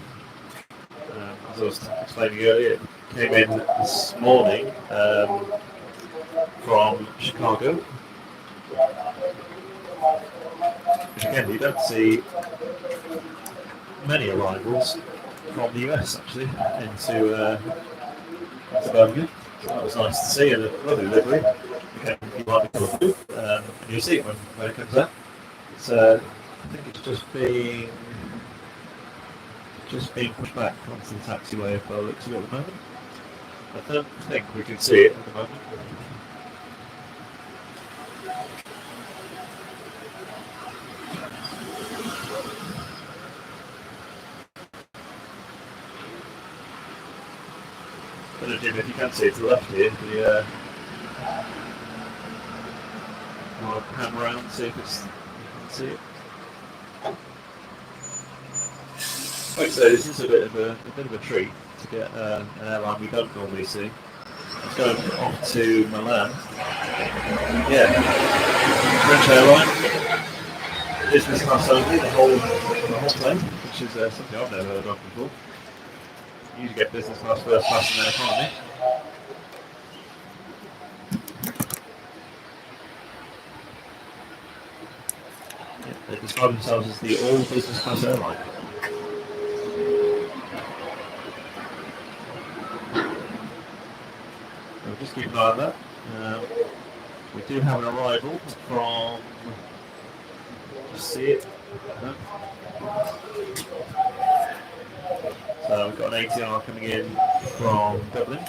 As I was explaining earlier, it came in this morning from Chicago. Which again, you don't see many arrivals from the US actually into Birmingham. So that was nice to see, and a lovely livery. Again, you might be colour blue, and you'll see it when it comes out. So I think it's just being pushed back onto the taxiway by the looks of it at the moment. I don't think we can see it at the moment. But Jim, if you can see it to the left here, I'll pan around, see if you can see it. Like I say, this is a bit of a treat to get an airline we don't normally see. It's going off to Milan. Yeah, French airline, business class only, the whole plane, which is something I've never heard of before. You usually get business class, first class, and then economy. Yeah, they describe themselves as the all business class airline. So just keep an eye on that. We do have an arrival from. Just see it. No? So we've got an ATR coming in from Dublin.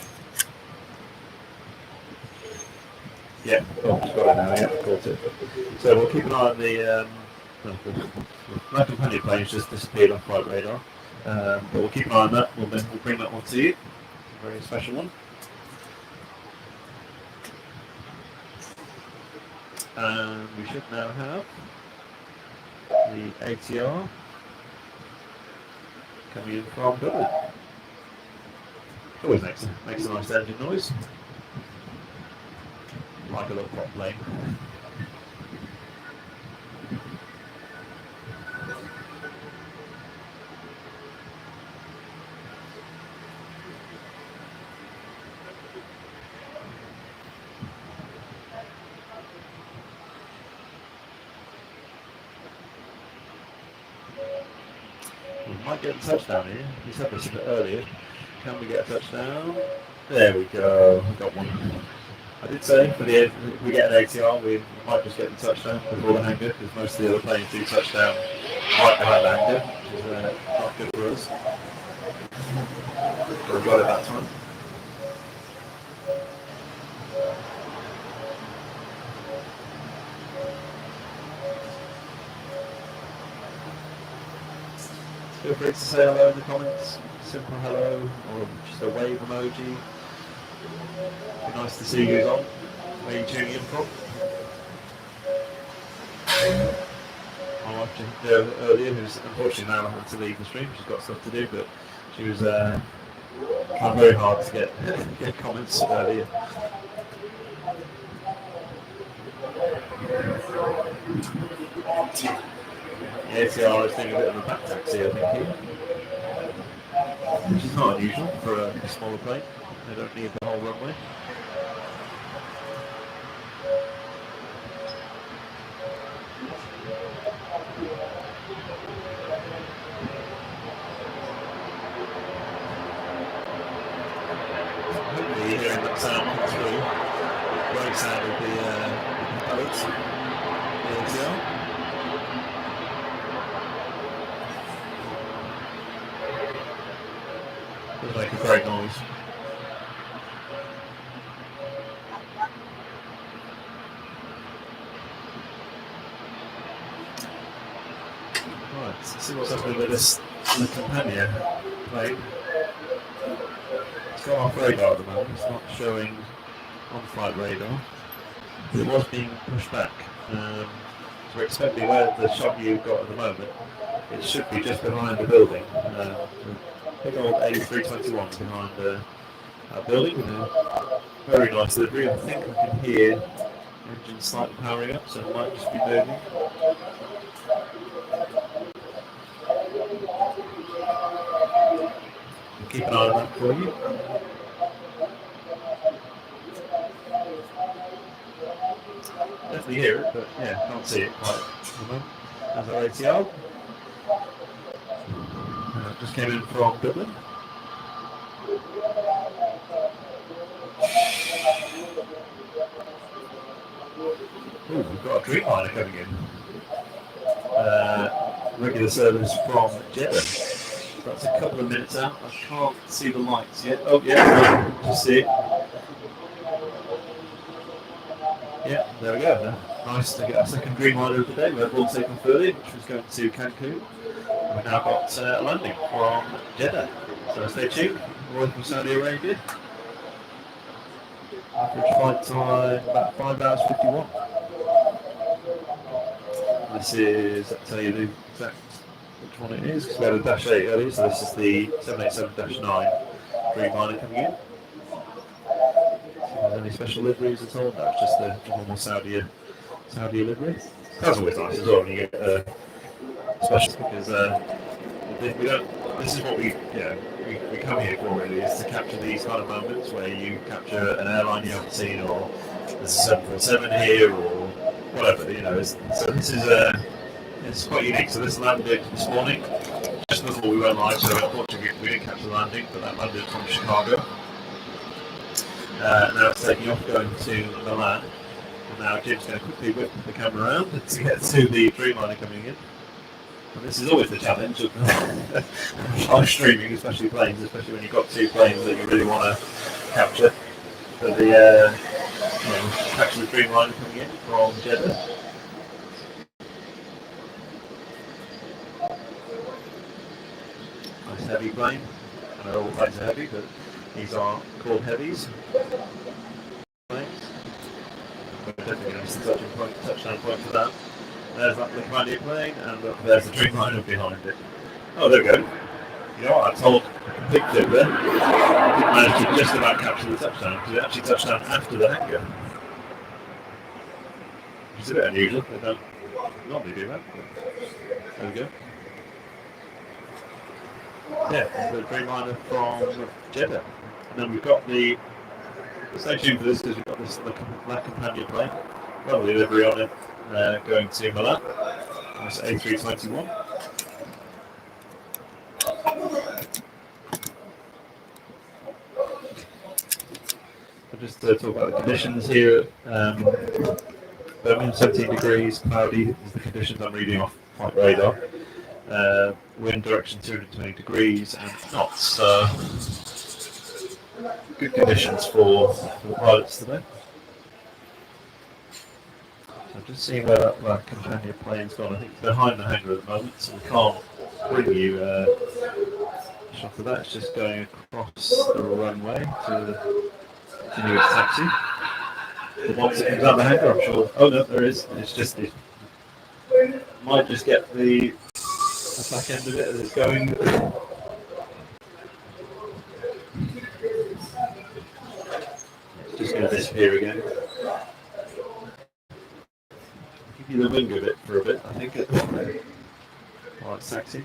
Yeah, oh, just got it now, yeah, caught it. So we'll keep an eye on the my companion plane's just disappeared off flight radar. But we'll keep an eye on that, we'll bring that one to you. A very special one. And we should now have the ATR coming in from Dublin. Always makes a nice engine noise. Like a little prop plane. We might get a touchdown here. You said this a bit earlier. Can we get a touchdown? There we go. We got one. I did say if we get an ATR, we might just get the touchdown before the hangar, because most of the other planes do touchdown right behind the hangar, which is not good for us. But we got it that time. Feel free to say hello in the comments, simple hello, or just a wave emoji. Be nice to see who's on, where you're tuning in from. My wife earlier, who's unfortunately now having to leave the stream, she's got stuff to do, but she was trying very hard to get comments earlier. The ATR is doing a bit of a back taxi, I think, here, which is not unusual for a smaller plane. They don't need the whole runway. Hopefully you're hearing that sound come through. Great sound of the boats, the ATR. Does make a great noise. Right, let's see what's happening with the companion plane. It's got off radar at the moment, it's not showing on flight radar. But it was being pushed back. So we're expecting where the shot you've got at the moment, it should be just behind the building. Big old A321 behind that building. Very nice delivery. I think I can hear engine slightly powering up, so it might just be moving. Keep an eye on that for you. Definitely hear it, but yeah, can't see it quite at the moment. as our ATR. Just came in from Dublin. Ooh, we've got a Dreamliner coming in. Regular service from Jeddah. That's a couple of minutes out. I can't see the lights yet. Oh yeah, just see it. Yeah, there we go. Nice to get our second Dreamliner of the day. We had one taken earlier, which was going to Cancun. We've now got a landing from Jeddah. So stay tuned. We're from Saudi Arabia. Average flight time about 5 hours 51. This is, I'll tell you the exact which one it is, because we had a Dash 8 earlier, so this is the 787-9 Dreamliner coming in. So any special liveries at all? No, it's just the normal Saudi livery. That's always nice as well when you get special, because we don't. This is what we come here for really, is to capture these kind of moments where you capture an airline you haven't seen, or there's a 747 here, or whatever, you know. So this is it's quite unique. So this landed this morning, just before we went live. So unfortunately we didn't catch the landing, but that landed from Chicago. Now it's taking off, going to Milan. And now Jim's going to quickly whip the camera around to get to the Dreamliner coming in. And this is always the challenge of live streaming, especially planes, especially when you've got two planes that you really want to capture. For the capture the Dreamliner coming in from Jeddah. Nice heavy plane. I know all planes are heavy, but these are called heavies. Planes. We're definitely going to see touchdown point for that. There's that the Commandier plane, and there's the Dreamliner behind it. Oh, there we go. You know what, I told a big tip there. I didn't manage to just about capture the touchdown, because it actually touched down after the hangar. Which is a bit unusual. They don't normally do that. There we go. Yeah, the Dreamliner from Jeddah. And then we've got the... Stay tuned for this, because we've got this La Compagnia plane. Got the livery on it. Going to Milan. That's A321. I'll just talk about the conditions here. Birmingham, 17 degrees, cloudy is the conditions I'm reading off flight radar. Wind direction 220 degrees and knots. So good conditions for the pilots today. I'm just seeing where that Companion plane's gone. I think it's behind the hangar at the moment, so we can't bring you a shot of that. It's just going across the runway to continue its taxi. But once it comes out the hangar, I'm sure. Oh no, there is. It's just the. Might just get the back end of it as it's going. It's just going to disappear again. Give you the wing of it for a bit, I think. Alright, taxi.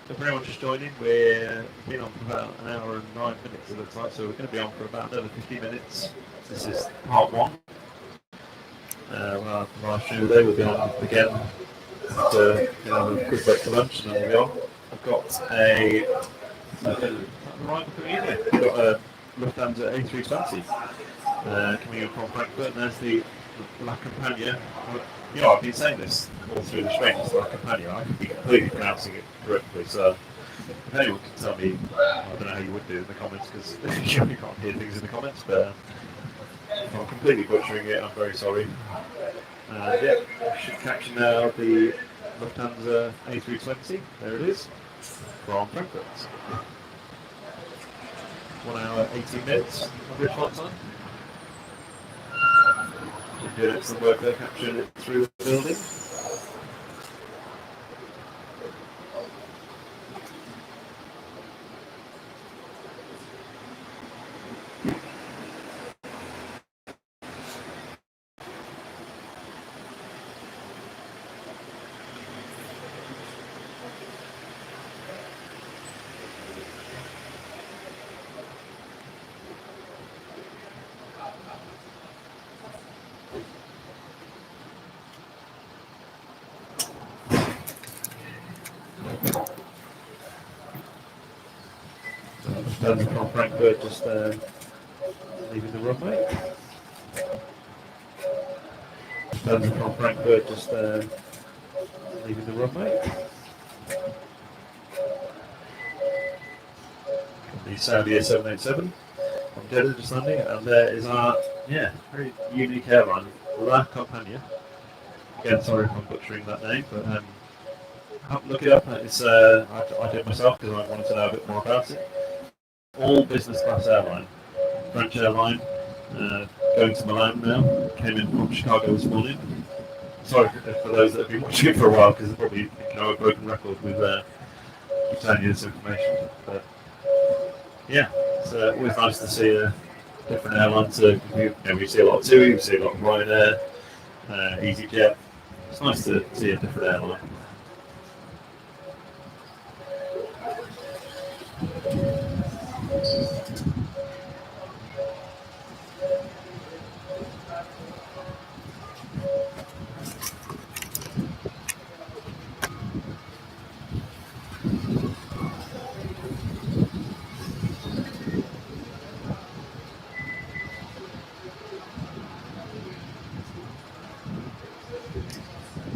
So for anyone just joining, we've been on for about an hour and 9 minutes it looks like, so we're going to be on for about another 50 minutes. This is part one. Our live stream today will be on again after a quick break for lunch, and then we'll be on. I've got a Lufthansa A320 coming in from Frankfurt, and there's the La Compagnia. You know, I've been saying this all through the stream, it's La Compagnia. I could be completely pronouncing it correctly, so if anyone can tell me, I don't know how you would do it in the comments, because you can't hear things in the comments, but if I'm completely butchering it, I'm very sorry. Yeah, I should capture now the Lufthansa A320. There it is, from Frankfurt. 1 hour, 18 minutes, average flight time. Doing excellent work there, capturing it through the building. Depends from Frankfurt, just leaving the runway. Depends from Frankfurt, just leaving the runway. The Saudi 787 from Jeddah just landing, and there is our very unique airline, La Compagnia. Again, sorry if I'm butchering that name, but look it up. It's I did it myself because I wanted to know a bit more about it. All business class airline, French airline, going to Milan now. Came in from Chicago this morning. Sorry for those that have been watching it for a while, because it's probably a broken record with telling you this information. But yeah, it's always nice to see a different airline. We see a lot of TUI, we see a lot of Ryanair, EasyJet. It's nice to see a different airline.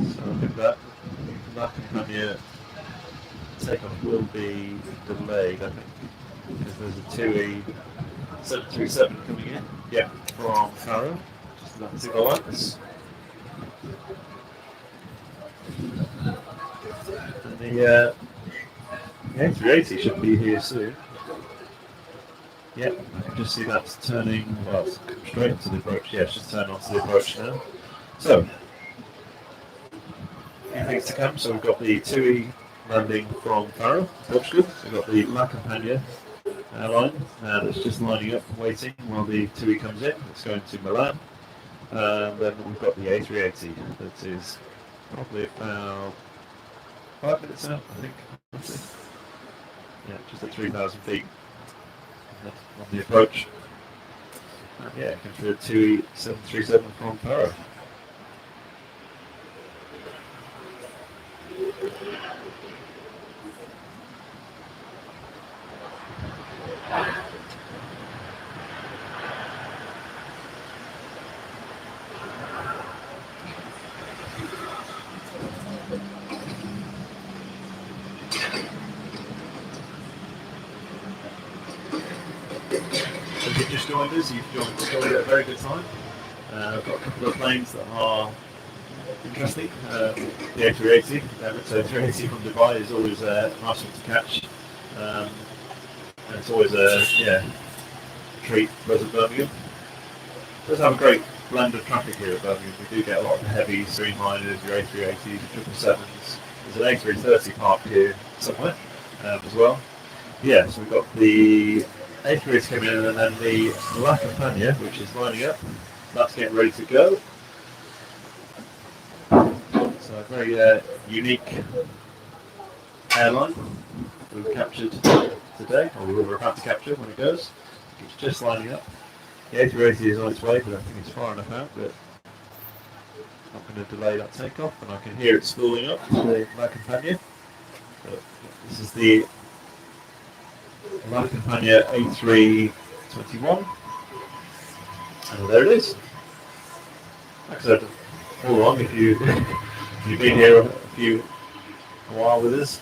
So I think that Compagnia takeoff will be delayed, I think, because there's a TUI 737 coming in. Yeah, from Faro. Just about to go on. And the A380 should be here soon. Yeah, I can just see that's turning, well, it's come straight onto the approach. Yeah, it's just turned onto the approach now. So, few things to come. So we've got the TUI landing from Faro, Portugal. We've got the La Compagnia airline that's just lining up and waiting while the TUI comes in. It's going to Milan. And then we've got the A380 that is probably about 5 minutes out, I think. Yeah, just at 3,000 feet on the approach. And yeah, comes through a TUI 737 from Faro. If you've just joined us, you've joined at a very good time. I've got a couple of planes that are interesting. The A380, so A380 from Dubai is always a nice one to catch. And it's always a treat for us at Birmingham. It does have a great blend of traffic here at Birmingham. We do get a lot of heavy streamliners, your A380s, 777s. There's an A330 parked here somewhere as well. Yeah, so we've got the A380 coming in, and then the La Compagnia, which is lining up. That's getting ready to go. So a very unique airline we've captured today, or we're about to capture when it goes. It's just lining up. The A380 is on its way, but I think it's far enough out that I'm not going to delay that takeoff, and I can hear it spooling up to the La Compagnia. But this is the La Compagnia A321, and there it is. Like I said, all along, if you've been here a while with us,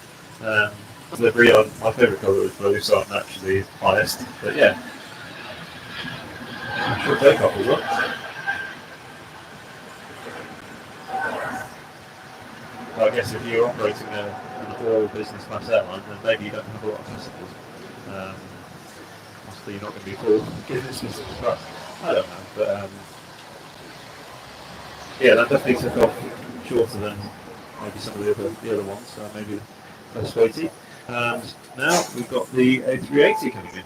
delivery on my favourite colour is blue, so I'm naturally biased. But yeah, short takeoff as well. But I guess if you're operating an all business class airline, then maybe you don't have a lot of passengers. Obviously, you're not going to be full business class. I don't know, but yeah, that definitely took off shorter than maybe some of the other ones, so maybe less weighty. And now we've got the A380 coming in,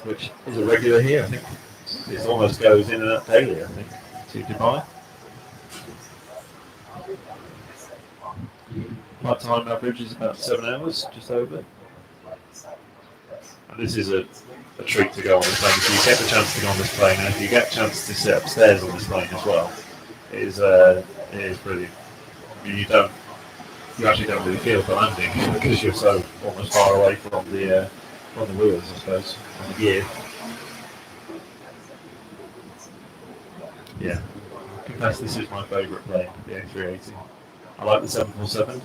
which is a regular here. I think it almost goes in and out daily, I think, to Dubai. Flight time average is about 7 hours, just over. And this is a treat to go on this plane. If you get the chance to go on this plane, and if you get a chance to sit upstairs on this plane as well, it is brilliant. I mean, you actually don't really feel the landing because you're so almost far away from the on the wheels, I suppose, on the gear. Yeah, I confess this is my favourite plane, the A380. I like the 747,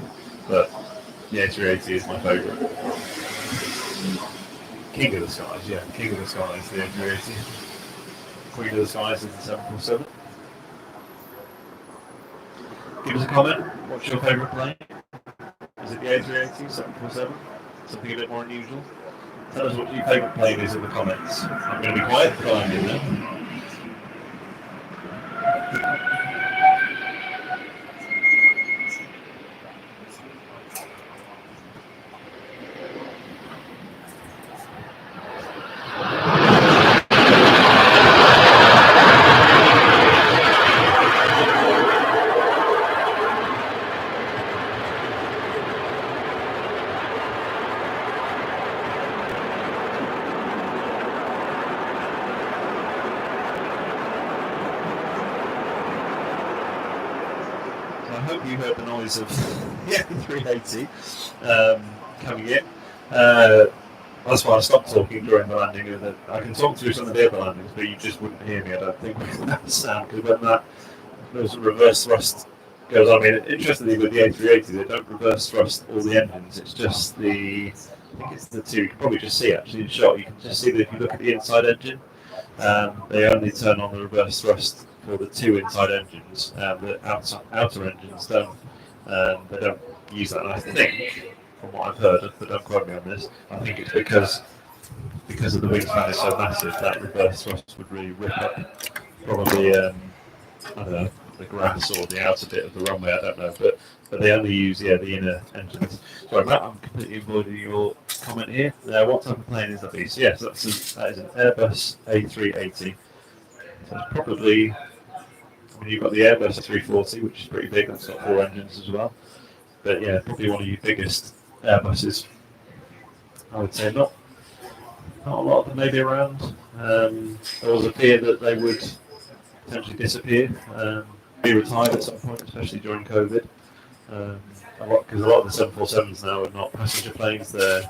but the A380 is my favourite. King of the skies, yeah, king of the skies, the A380. Queen of the skies is the 747. Give us a comment. What's your favourite plane? Is it the A380, 747? Something a bit more unusual? Tell us what your favourite plane is in the comments. I'm going to be quiet for a minute now. I hope you heard the noise of the A380 coming in. That's why I stopped talking during the landing. I can talk through some of the other landings, but you just wouldn't hear me, I don't think, with that sound, because when that those reverse thrust goes on, I mean, interestingly with the A380, they don't reverse thrust all the engines, it's just I think it's the two, you can probably just see actually in shot, you can just see that if you look at the inside engine, they only turn on the reverse thrust for the two inside engines. The outer engines don't. They don't use that. And I think, from what I've heard, but don't quote me on this, I think it's because of the wingspan is so massive that reverse thrust would really rip up probably I don't know, the grass or the outer bit of the runway. I don't know, but they only use the inner engines. Sorry, Matt, I'm completely avoiding your comment here. What type of plane is that? Yes, that is an Airbus A380. So it's probably, I mean, you've got the Airbus 340, which is pretty big. That's got 4 engines as well. But yeah, probably one of your biggest Airbuses. I would say not a lot of them maybe around. There was a fear that they would potentially disappear, be retired at some point, especially during COVID. Because a lot of the 747s now are not passenger planes; they're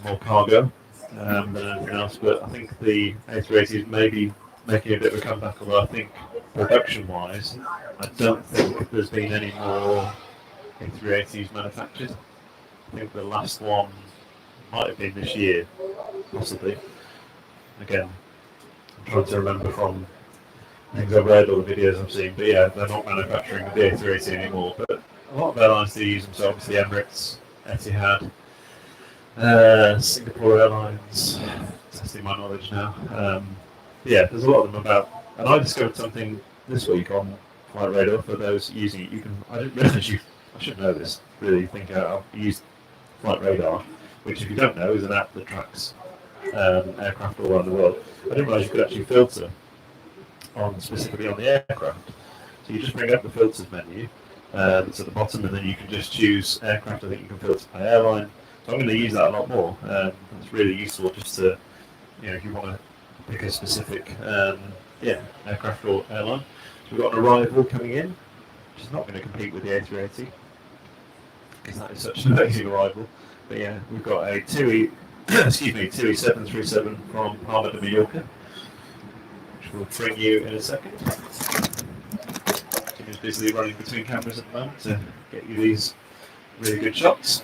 more cargo than anything else. But I think the A380 is maybe making a bit of a comeback. Although I think production-wise, I don't think there's been any more A380s manufactured. I think the last one might have been this year, possibly. Again, I'm trying to remember from things I've read or the videos I've seen, but yeah, they're not manufacturing the A380 anymore. But a lot of airlines do use them, so obviously Emirates, Etihad, Singapore Airlines, testing my knowledge now. Yeah, there's a lot of them about. And I discovered something this week on Flight Radar for those using it. I didn't realise I should know this, really think out. I use Flight Radar, which if you don't know is an app that tracks aircraft all around the world. I didn't realise you could actually filter specifically on the aircraft. So you just bring up the filters menu that's at the bottom, and then you can just choose aircraft. I think you can filter by airline. So I'm going to use that a lot more. It's really useful just to, if you want to pick a specific aircraft or airline. So we've got an arrival coming in, which is not going to compete with the A380 because that is such an amazing arrival. But yeah, we've got a TUI 737 from Palma de Mallorca, which we'll bring you in a second. Jimmy's busily running between cameras at the moment to get you these really good shots.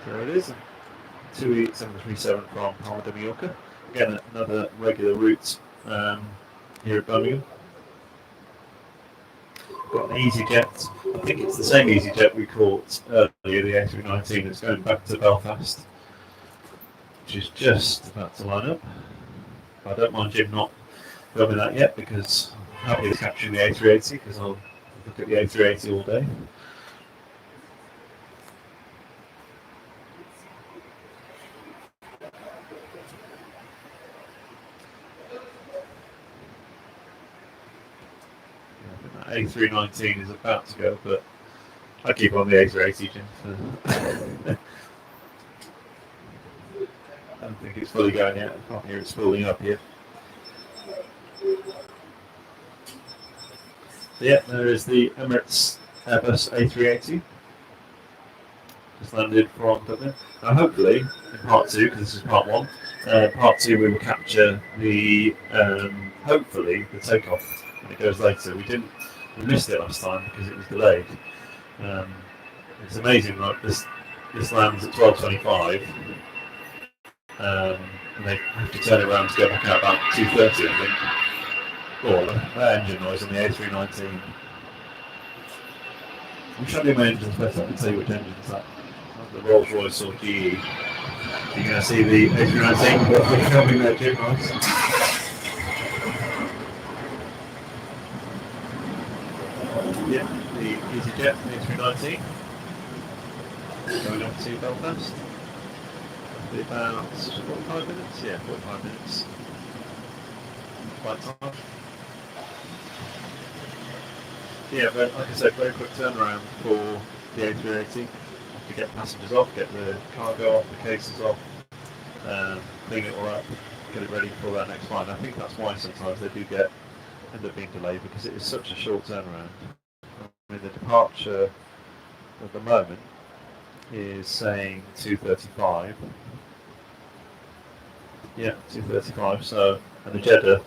There it is, TUI 737 from Palma de Mallorca. Again, another regular route here at Birmingham. Got an EasyJet. I think it's the same EasyJet we caught earlier, the A319. It's going back to Belfast, which is just about to line up. I don't mind Jim not filming that yet because I'm happy with capturing the A380 because I'll look at the A380 all day. A319 is about to go, but I keep on the A380, Jim. I don't think it's fully going yet. I can't hear it spooling up yet. So yeah, there is the Emirates Airbus A380. Just landed from Dublin. Now hopefully, in part two, because this is part two we will capture the, hopefully, the takeoff when it goes later. We missed it last time because it was delayed. Um, it's amazing, like this lands at 12:25, and they have to turn it around to go back out about 2:30, I think. Oh, that engine noise on the A319. I'm trying to do my engines better. I can tell you which engine is that. The Rolls Royce or GE. You're going to see the A319, but we're filming their jet noise. Yeah, the EasyJet A319 going up to Belfast. It'll be about 45 minutes. Yeah, 45 minutes. Flight time. Yeah, but like I said, very quick turnaround for the A380. To get passengers off, get the cargo off, the cases off, clean it all up, get it ready for that next flight. And I think that's why sometimes they do end up being delayed, because it is such a short turnaround. I mean, the departure at the moment is saying 2:35. Yeah, 2:35. So, and the Jeddah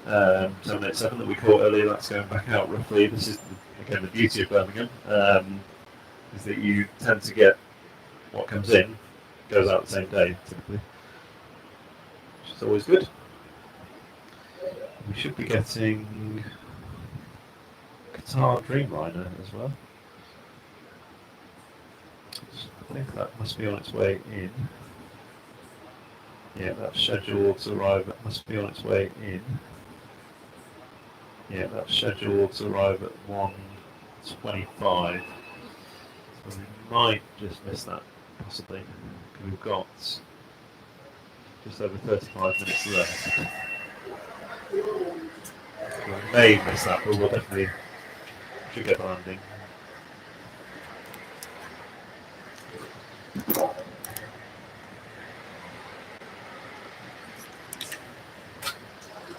787 that we caught earlier, that's going back out roughly. This is again the beauty of Birmingham, is that you tend to get what comes in goes out the same day typically, which is always good. We should be getting Qatar Dreamliner as well. I think that must be on its way in. Yeah, that's scheduled to arrive. That must be on its way in. Yeah, that's scheduled to arrive at 1:25. So we might just miss that, possibly. We've got just over 35 minutes left. We may miss that, but we'll definitely should get the landing.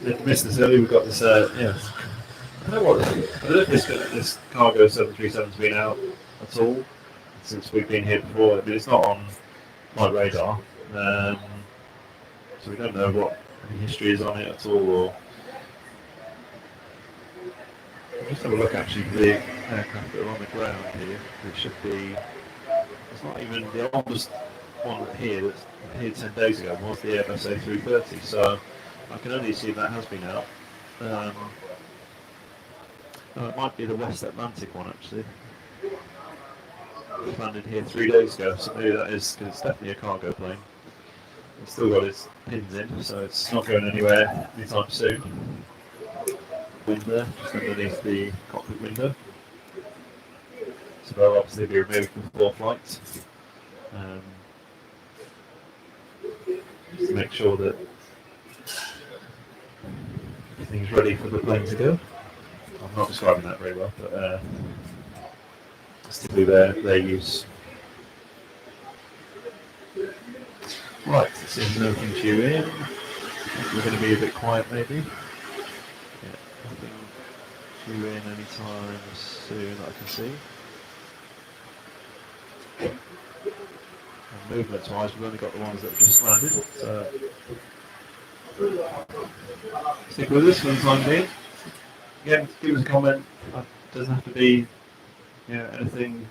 If we missed this early, we've got this, yeah. I don't know if this cargo 737's been out at all since we've been here before. I mean, it's not on my radar, so we don't know what any history is on it at all. Or I'll just have a look actually for the aircraft that are on the ground here. It should be. It's not even the oldest one here that's here 10 days ago was the Airbus A330. So I can only assume that has been out. No, it might be the West Atlantic one actually. It landed here 3 days ago, so maybe that is, because it's definitely a cargo plane. It's still got its pins in, so it's not going anywhere anytime soon. Wind there, just underneath the cockpit window. So they'll obviously be removed before flight. Just to make sure that everything's ready for the plane to go. I'm not describing that very well, but it's typically their use. Right, let's see if there's anything due in. We're going to be a bit quiet maybe. Yeah, nothing due in anytime soon that I can see. And movements wise, we've only got the ones that have just landed. So stick with us for the time being. Again, give us a comment. It doesn't have to be, anything,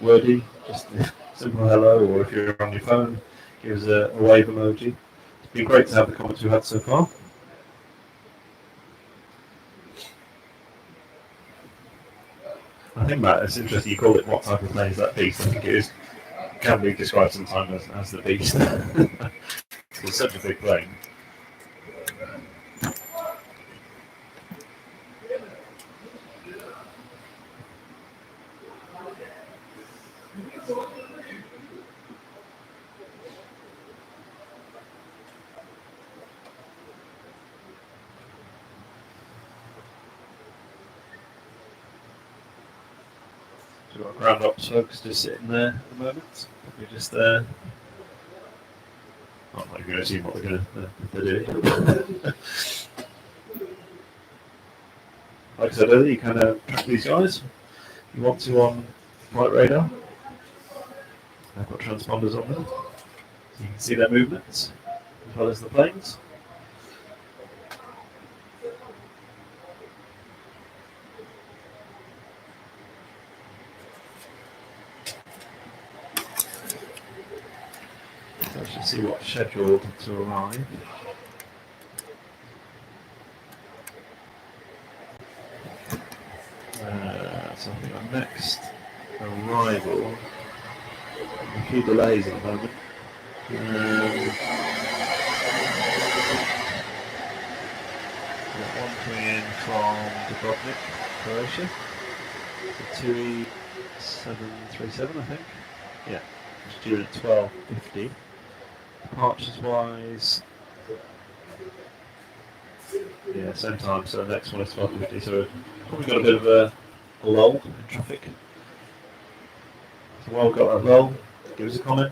wordy. Just a simple hello, or if you're on your phone, give us a wave emoji. It's been great to have the comments we've had so far. I think, Matt, it's interesting you call it what type of plane is that beast. I think it can be described sometimes as the beast. It's such a big plane. So we've got ground ops folks just sitting there at the moment. We're just there. Oh, not like you're going to assume what they're doing. Like I said earlier, you can track these guys. You want to on flight radar. I've got transponders on them, so you can see their movements as well as the planes. So I should see what's scheduled to arrive. So I think our next arrival, a few delays at the moment. Got one coming in from Dubrovnik, Croatia. It's a 2737, I think. Yeah, it's due at 12:50. Departures wise, yeah, same time. So the next one is 12:50. So we've probably got a bit of a lull in traffic. So while we've got that lull, give us a comment,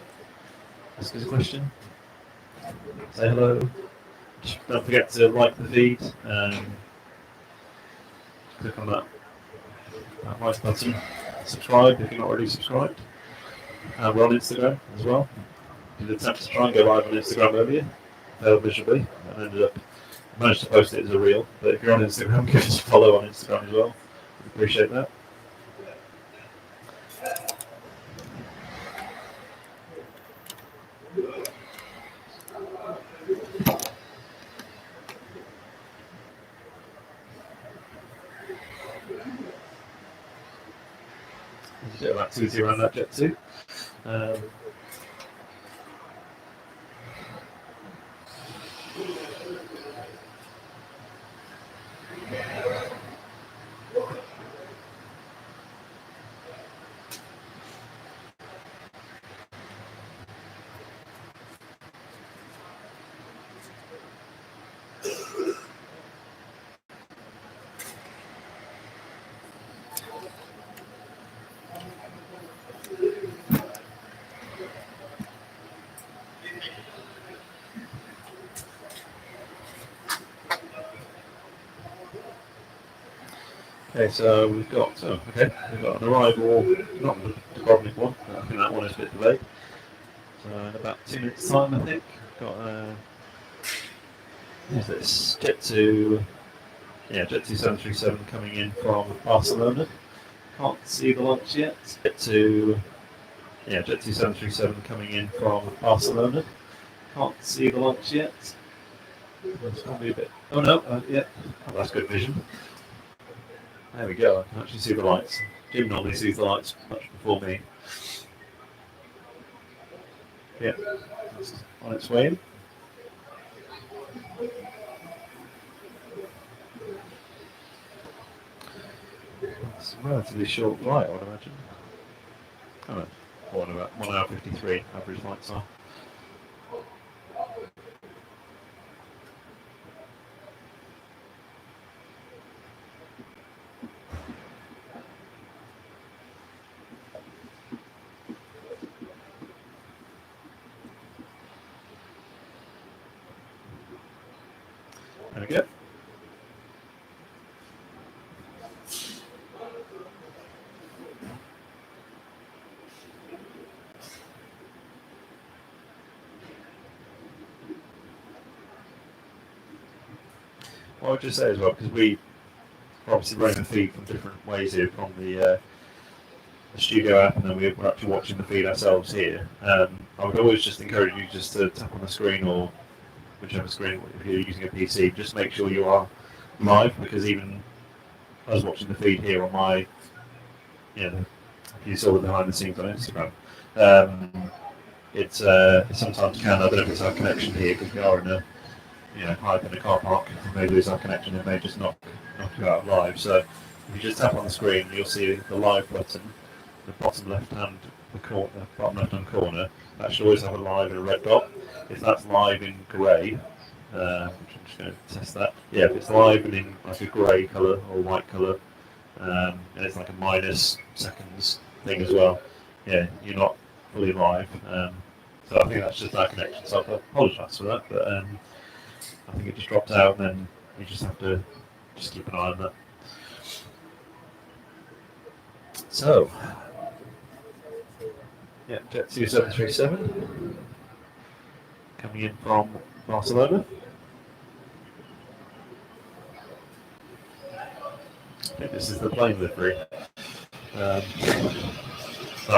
ask us a question, say hello. Just don't forget to like the feed. Click on that like button. Subscribe if you're not already subscribed. We're on Instagram as well. Did attempt to try and go live on Instagram earlier, failed miserably, and ended up managed to post it as a reel. But if you're on Instagram, give us a follow on Instagram as well. We'd appreciate that. There's a bit of activity around that jet too. Okay, so we've got an arrival, not the Dubrovnik one, but I think that one is a bit delayed. So in about 2 minutes time, I think, got is this Jet 737 coming in from Barcelona. Can't see the lights yet. Jet 737 coming in from Barcelona. Can't see the lights yet. That's probably a bit. Oh no, yeah, oh, that's good vision. There we go, I can actually see the lights. Jim normally sees the lights much before me. Yeah, it's on its way in. It's a relatively short flight, I would imagine. Oh, about 1 hour 53 average flight time. There we go. Well, I would just say as well, because we're obviously running the feed from different ways here, from the studio app, and then we're actually watching the feed ourselves here. I would always just encourage you just to tap on the screen, or whichever screen, if you're using a PC, just make sure you are live, because even us watching the feed here on my, you saw the behind the scenes on Instagram, it sometimes can, I don't know if it's our connection here, because we are in a hide in a car park, we may lose our connection, it may just knock you out live. So if you just tap on the screen, you'll see the live button, the bottom left hand corner, that should always have a live and a red dot. If that's live in grey, which I'm just going to test that. Yeah, if it's live and in like a grey colour or white colour, and it's like a minus seconds thing as well, yeah, you're not fully live. So I think that's just our connection. So I apologise for that, but I think it just dropped out, and then you just have to just keep an eye on that. So, yeah, Jet 2737 coming in from Barcelona. I think this is the plane livery. That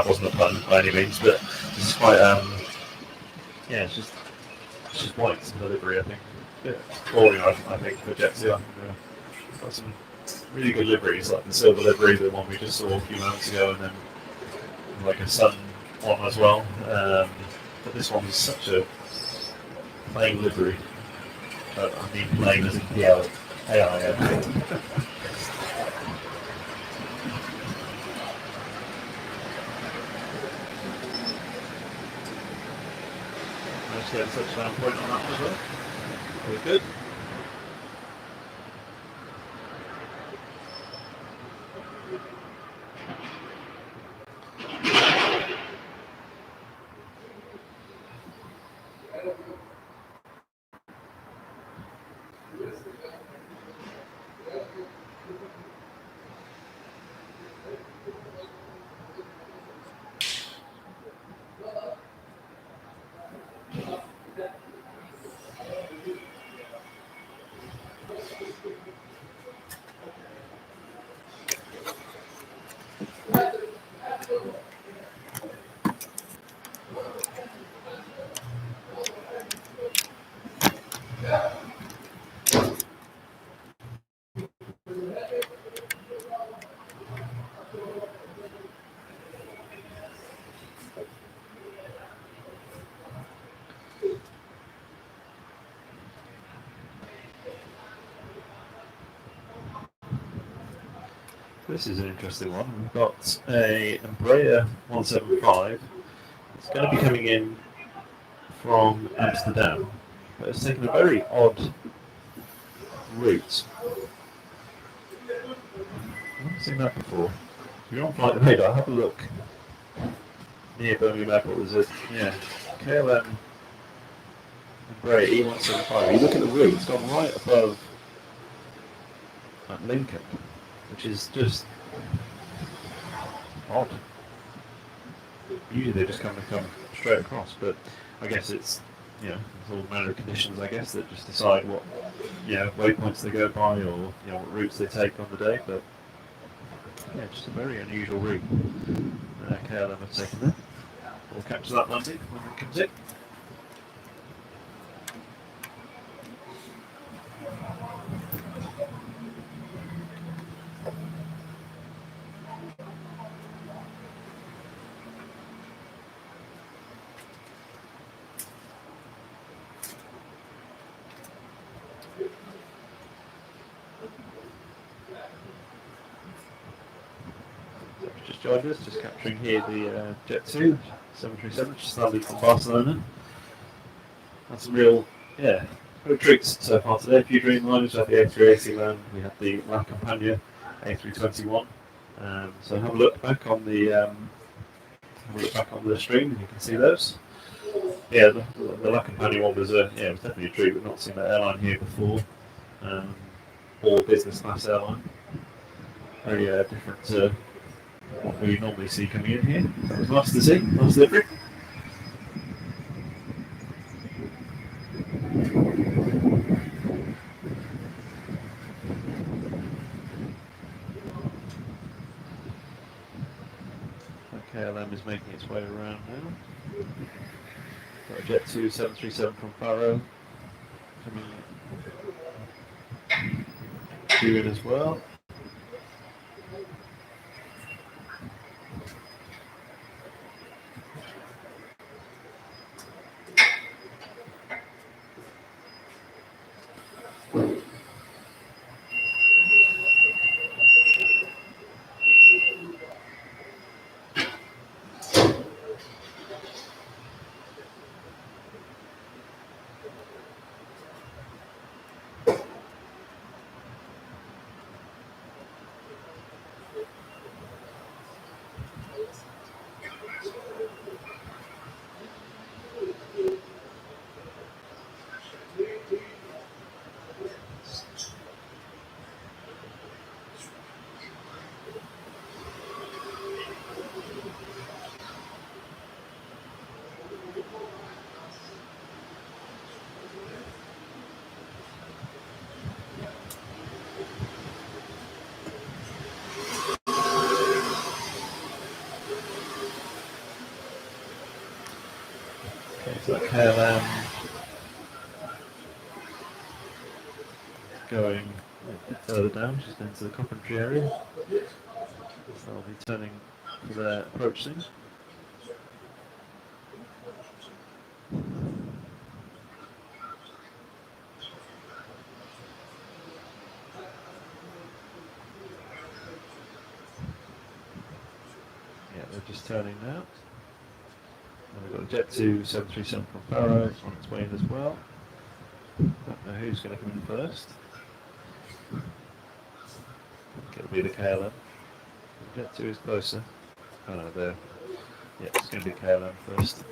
wasn't a pun by any means, but this is quite, yeah, it's just white delivery, I think. Yeah, boring, I think, for Jet 2. Got some really good liveries, like the silver livery, the one we just saw a few moments ago, and then like a sun one as well. But this one is such a plain livery. I mean plain as in PLAIN. Let's get a touchdown point on that as well. Very good. This is an interesting one. We've got a Embraer 175. It's going to be coming in from Amsterdam, but it's taken a very odd route. I haven't seen that before. If you're on flight radar, have a look near Birmingham Airport. There's a KLM Embraer E175. You look at the route; it's gone right above Lincoln, which is just odd. Usually they just come straight across, but I guess it's it's all manner of conditions, I guess, that just decide what waypoints they go by or what routes they take on the day. But yeah, just a very unusual route KLM have taken there. We'll capture that landing when it comes in. Just joined us, just capturing here the Jet 2 737, just landed from Barcelona. Had some real tricks so far today. A few Dreamliners, we had the A380 land, we had the La Campania A321. So have a look back on the stream, and you can see those. Yeah, the La Campania one was was definitely a treat. We've not seen that airline here before, or business class airline. Very different to what we normally see coming in here. That was nice to see. Nice livery. KLM is making its way around now. Got a Jet 2 737 from Faro coming due in as well. KLM going a bit further down, just into the Coventry area. So I'll be turning for their approach soon. Yeah, they're just turning now. And we've got a Jet 2 737 from Faro on its way in as well. Don't know who's going to come in first. I think it'll be the KLM. Jet 2 is closer. Oh no, there. Yeah, it's going to be KLM first.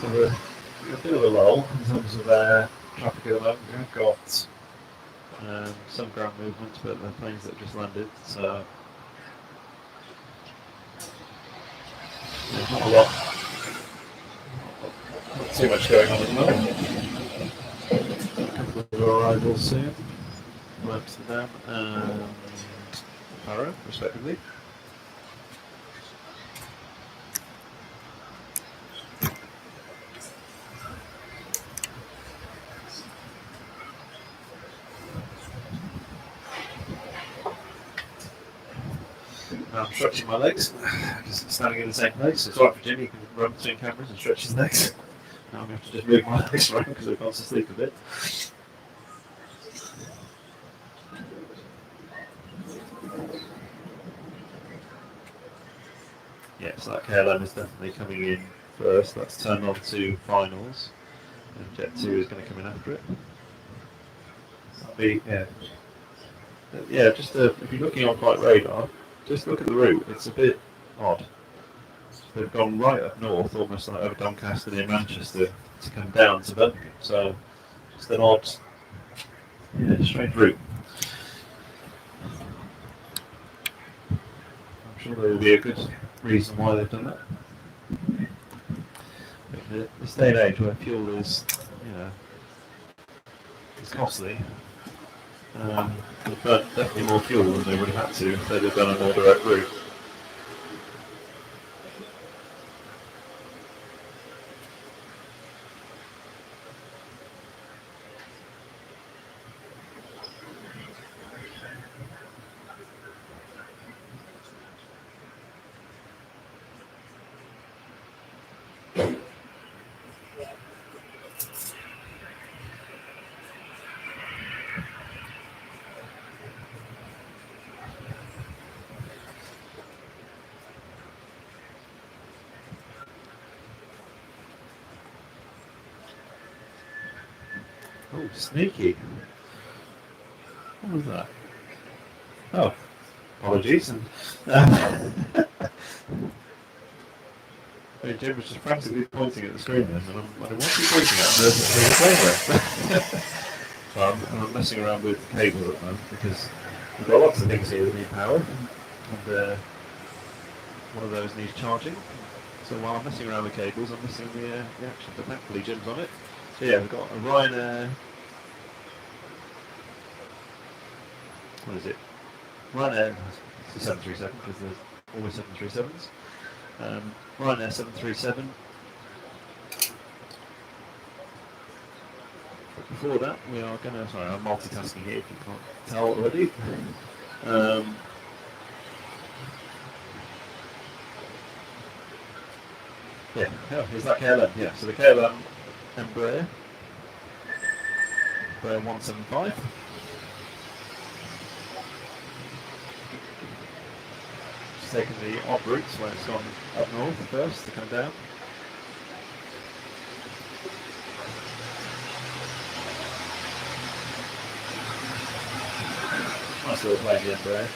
So we're a bit of a lull in terms of traffic at the moment. We've got some ground movement, but the planes that just landed, so there's not a lot, not too much going on at the moment. A couple of arrivals soon from Amsterdam and Paro, respectively. I'm stretching my legs, just standing in the same place. It's alright for Jimmy, he can run between cameras and stretch his legs. Now I'm going to have to just move my legs around because I can't sleep a bit. Yeah, so that KLM is definitely coming in first. That's turned on to finals, and Jet 2 is going to come in after it. That'll be, yeah, just if you're looking on flight radar, just look at the route. It's a bit odd. They've gone right up north, almost like over Doncaster near Manchester, to come down to Birmingham. So it's an odd, strange route. I'm sure there will be a good reason why they've done that. In this day and age where fuel is, is costly, they've burnt definitely more fuel than they would have had to if they'd have done a more direct route. Oh, sneaky. What was that? Oh, apologies. And, Jim was just frantically pointing at the screen then, and I'm wondering, what's he pointing at? There's a plane there. I'm messing around with cables at the moment because we've got lots of things here that need power, and one of those needs charging. So while I'm messing around with cables, I'm missing the action, but thankfully Jim's on it. So yeah, we've got a Ryanair. What is it? Ryanair. It's the 737 because there's always 737s. Ryanair 737. But before that, we are going to. Sorry, I'm multitasking here if you can't tell already. Yeah, here's that KLM. Yeah, so the KLM Embraer 175. Just taking the odd routes where it's gone up north first to come down. Nice little plane, the Embraer.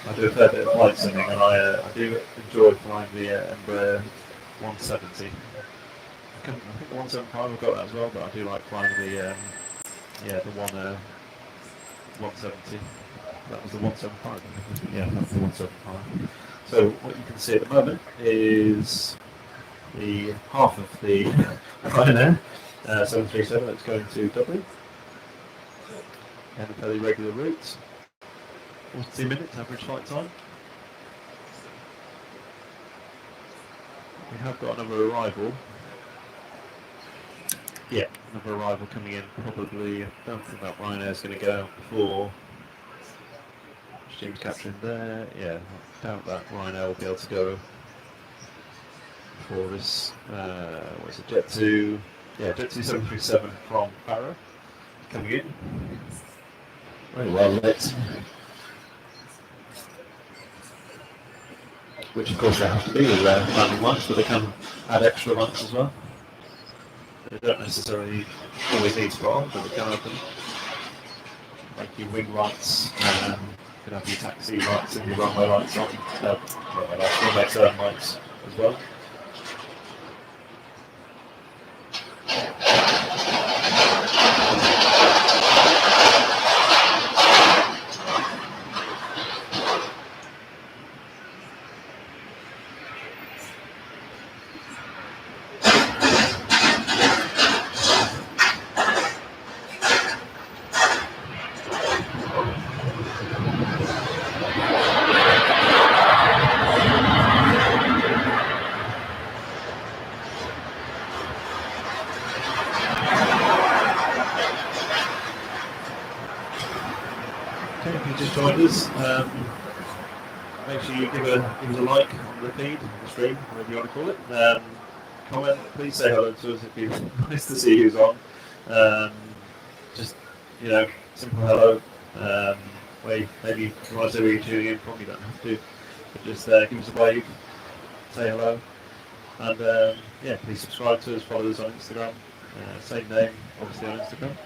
I do a fair bit of flight simming, and I do enjoy flying the Embraer 170. I think the 175 I've got that as well, but I do like flying the 170. That was the 175. Yeah, that's the 175. So what you can see at the moment is the half of the Ryanair 737 that's going to Dublin, and a fairly regular route. 42 minutes average flight time. We have got another arrival. Yeah, another arrival coming in probably. I don't think that Ryanair is going to go out before. Jim's capturing there. Yeah, I doubt that Ryanair will be able to go before this. What's it? Jet 2. Yeah, Jet 2 737 from Barrow coming in. Very well lit. Which of course they have to do with their landing lights, but they can add extra lights as well. They don't necessarily always need to on, but they can have them. Like your wing lights, you can have your taxi lights and your runway lights on. Runway turn lights as well. If you just joined us, make sure you give us a like on the feed, the stream, whatever you want to call it. Comment, please say hello to us. It'd be nice to see who's on. Just, simple hello. Maybe if you want to say where you're tuning in from, you don't have to. But just give us a wave, say hello. And please subscribe to us, follow us on Instagram. Same name, obviously, on Instagram.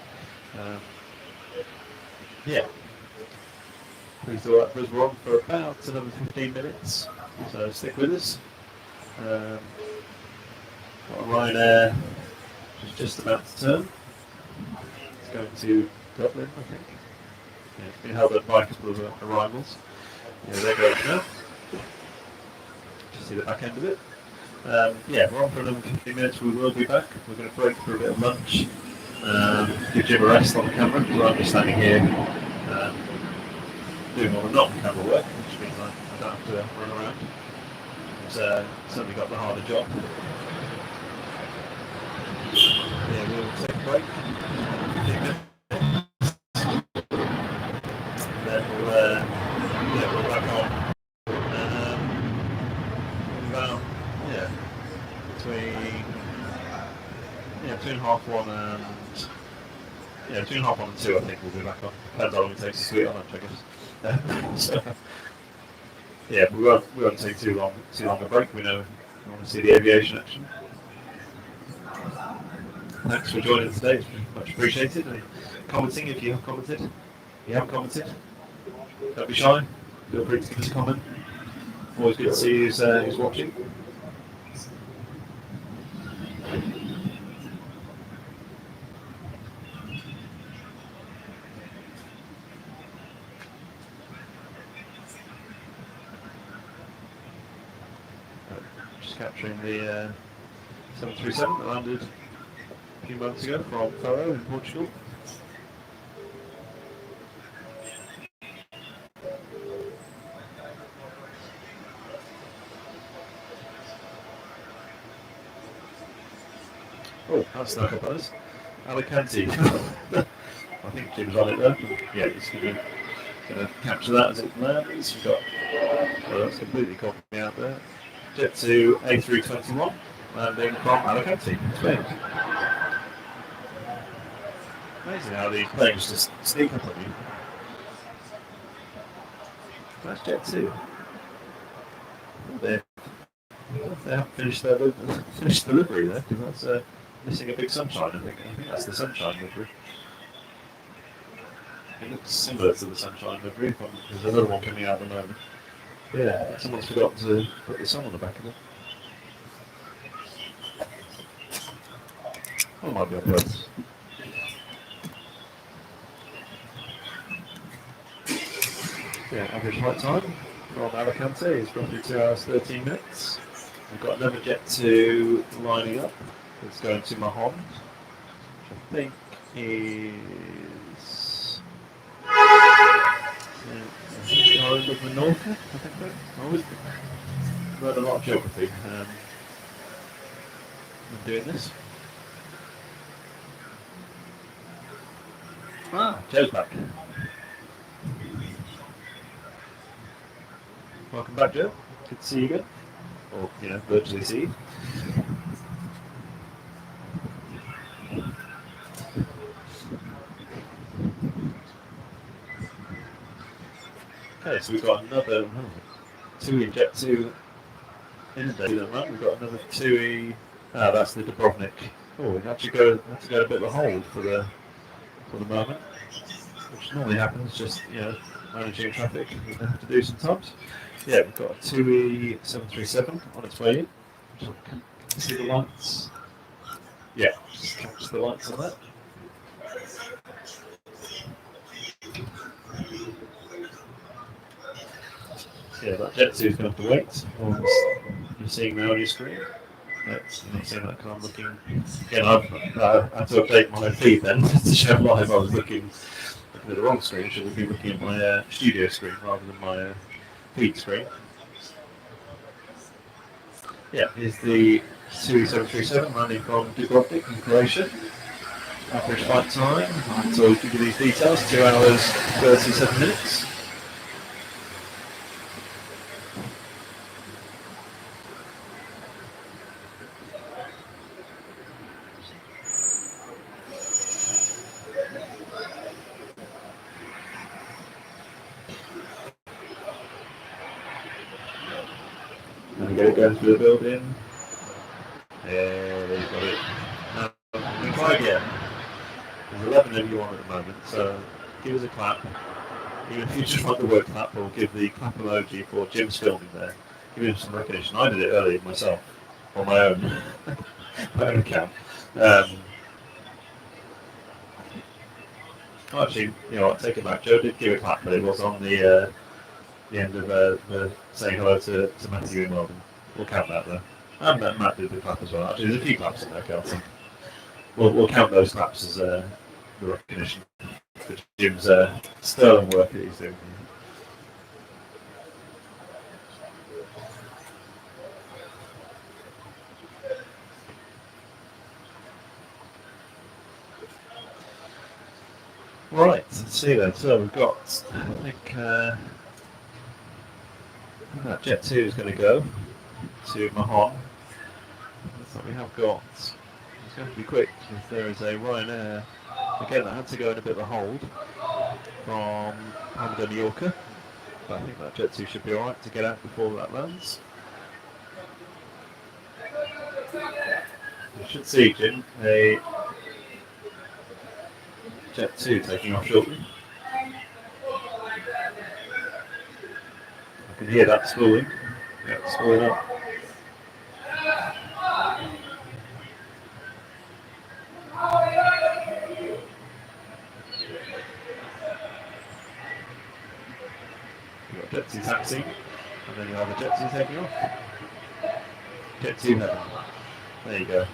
Please do that for us. We're on for about another 15 minutes, so stick with us. Got a Ryanair, which is just about to turn. It's going to Dublin, I think. Yeah, it's been held up by a couple of arrivals. Yeah, they're going now. Just see the back end of it. We're on for another 15 minutes. We will be back. We're going to break for a bit of lunch. Give Jim a rest on the camera, because I'm just standing here. Doing all the non-camera work, which means I don't have to run around. It's certainly got the harder job. Yeah, we'll take a break. 15 minutes. Then we're back on. About between half one and between half one and 2, I think we'll be back on. Depends how long it takes to sweet on lunch, I guess. We won't take too long a break. We know we want to see the aviation action. Thanks for joining us today. It's much appreciated. And commenting if you have commented. If you haven't commented, don't be shy. Feel free to give us a comment. Always good to see who's watching. Capturing the 737 that landed a few months ago from Faro in Portugal. Oh, that snuck up on us. Alicante. I think Jim's on it there. Yeah, he's going to capture that as it lands. We've got So that's completely caught me out there. Jet to A321, landing from Alicante, Spain. Amazing how these planes just sneak up on you. That's Jet 2. They haven't finished delivery there, because that's missing a big sunshine, I think. I think that's the sunshine livery. It looks similar to the sunshine livery. There's another one coming out at the moment. Yeah, someone's forgotten to put the sun on the back of it. Oh, it might be on purpose. Yeah, average flight time from Alicante is roughly 2 hours 13 minutes. We've got another Jet 2 lining up. It's going to Mahon, which I think is the island of Menorca. I think that. I always learned a lot of geography when doing this. Joe's back. Welcome back, Joe. Good to see you again. Or, virtually see you. Okay, so we've got another TUI Jet 2 inundated run. We've got another TUI. That's the Dubrovnik. Oh, we have to go a bit of a hold for the moment, which normally happens. Just managing traffic. We have to do sometimes. Yeah, we've got a TUI 737 on its way in. See the lights? Yeah, just catch the lights on that. Yeah, that Jet 2 is going to have to wait. You're seeing now on your screen. You're not seeing that because I'm looking. Again, I had to update my feed then to show live. I was looking at the wrong screen. I should be looking at my studio screen rather than my feed screen. Yeah, here's the TUI 737 landing from Dubrovnik in Croatia. Average flight time, so I'll give you these details, 2 hours 37 minutes. And we get going through the building. Yeah, they've got it. We try again. There's 11 of you on at the moment, so give us a clap. Even if you just want the word clap, or give the clap emoji for Jim's filming there. Give him some recognition. I did it earlier myself, on my own, my own account. Actually, I'll take it back. Joe did give a clap, but it was on the end of saying hello to Matthew in Weldon. We'll count that though. And Matt did the clap as well. Actually, there's a few claps in there, Kelton. We'll count those claps as the recognition for Jim's sterling work that he's doing. Right, let's see then. So we've got, I think, that Jet 2 is going to go to Mahon. So we have got, it's going to be quick, if there is a Ryanair, again that had to go in a bit of a hold from Palma de Mallorca, but I think that Jet 2 should be alright to get out before that lands. You should see, Jim, a Jet 2 taking off shortly. I can hear that spooling. Yeah, it's spooling up. You've got Jet 2 taxiing, and then you have a Jet 2 taking off. Jet 2 heaven. There you go.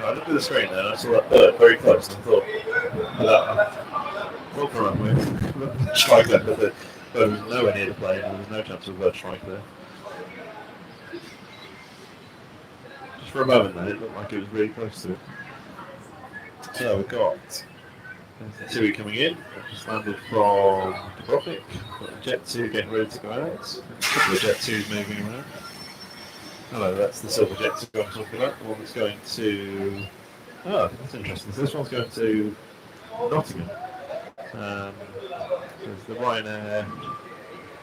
I looked at the screen there and I saw that bird very close and I thought, Well, for run with strike there, but the bird was nowhere near the plane, and there was no chance of a bird strike there. Just for a moment then, it looked like it was really close to it. So we've got Tui coming in, just landed from Dubrovnik. Got Jet 2 getting ready to go out. A couple of Jet 2s moving around. Hello, that's the Silver Jet 2 I'm talking about. The one that's going to... Oh, that's interesting. So this one's going to Nottingham. There's the Ryanair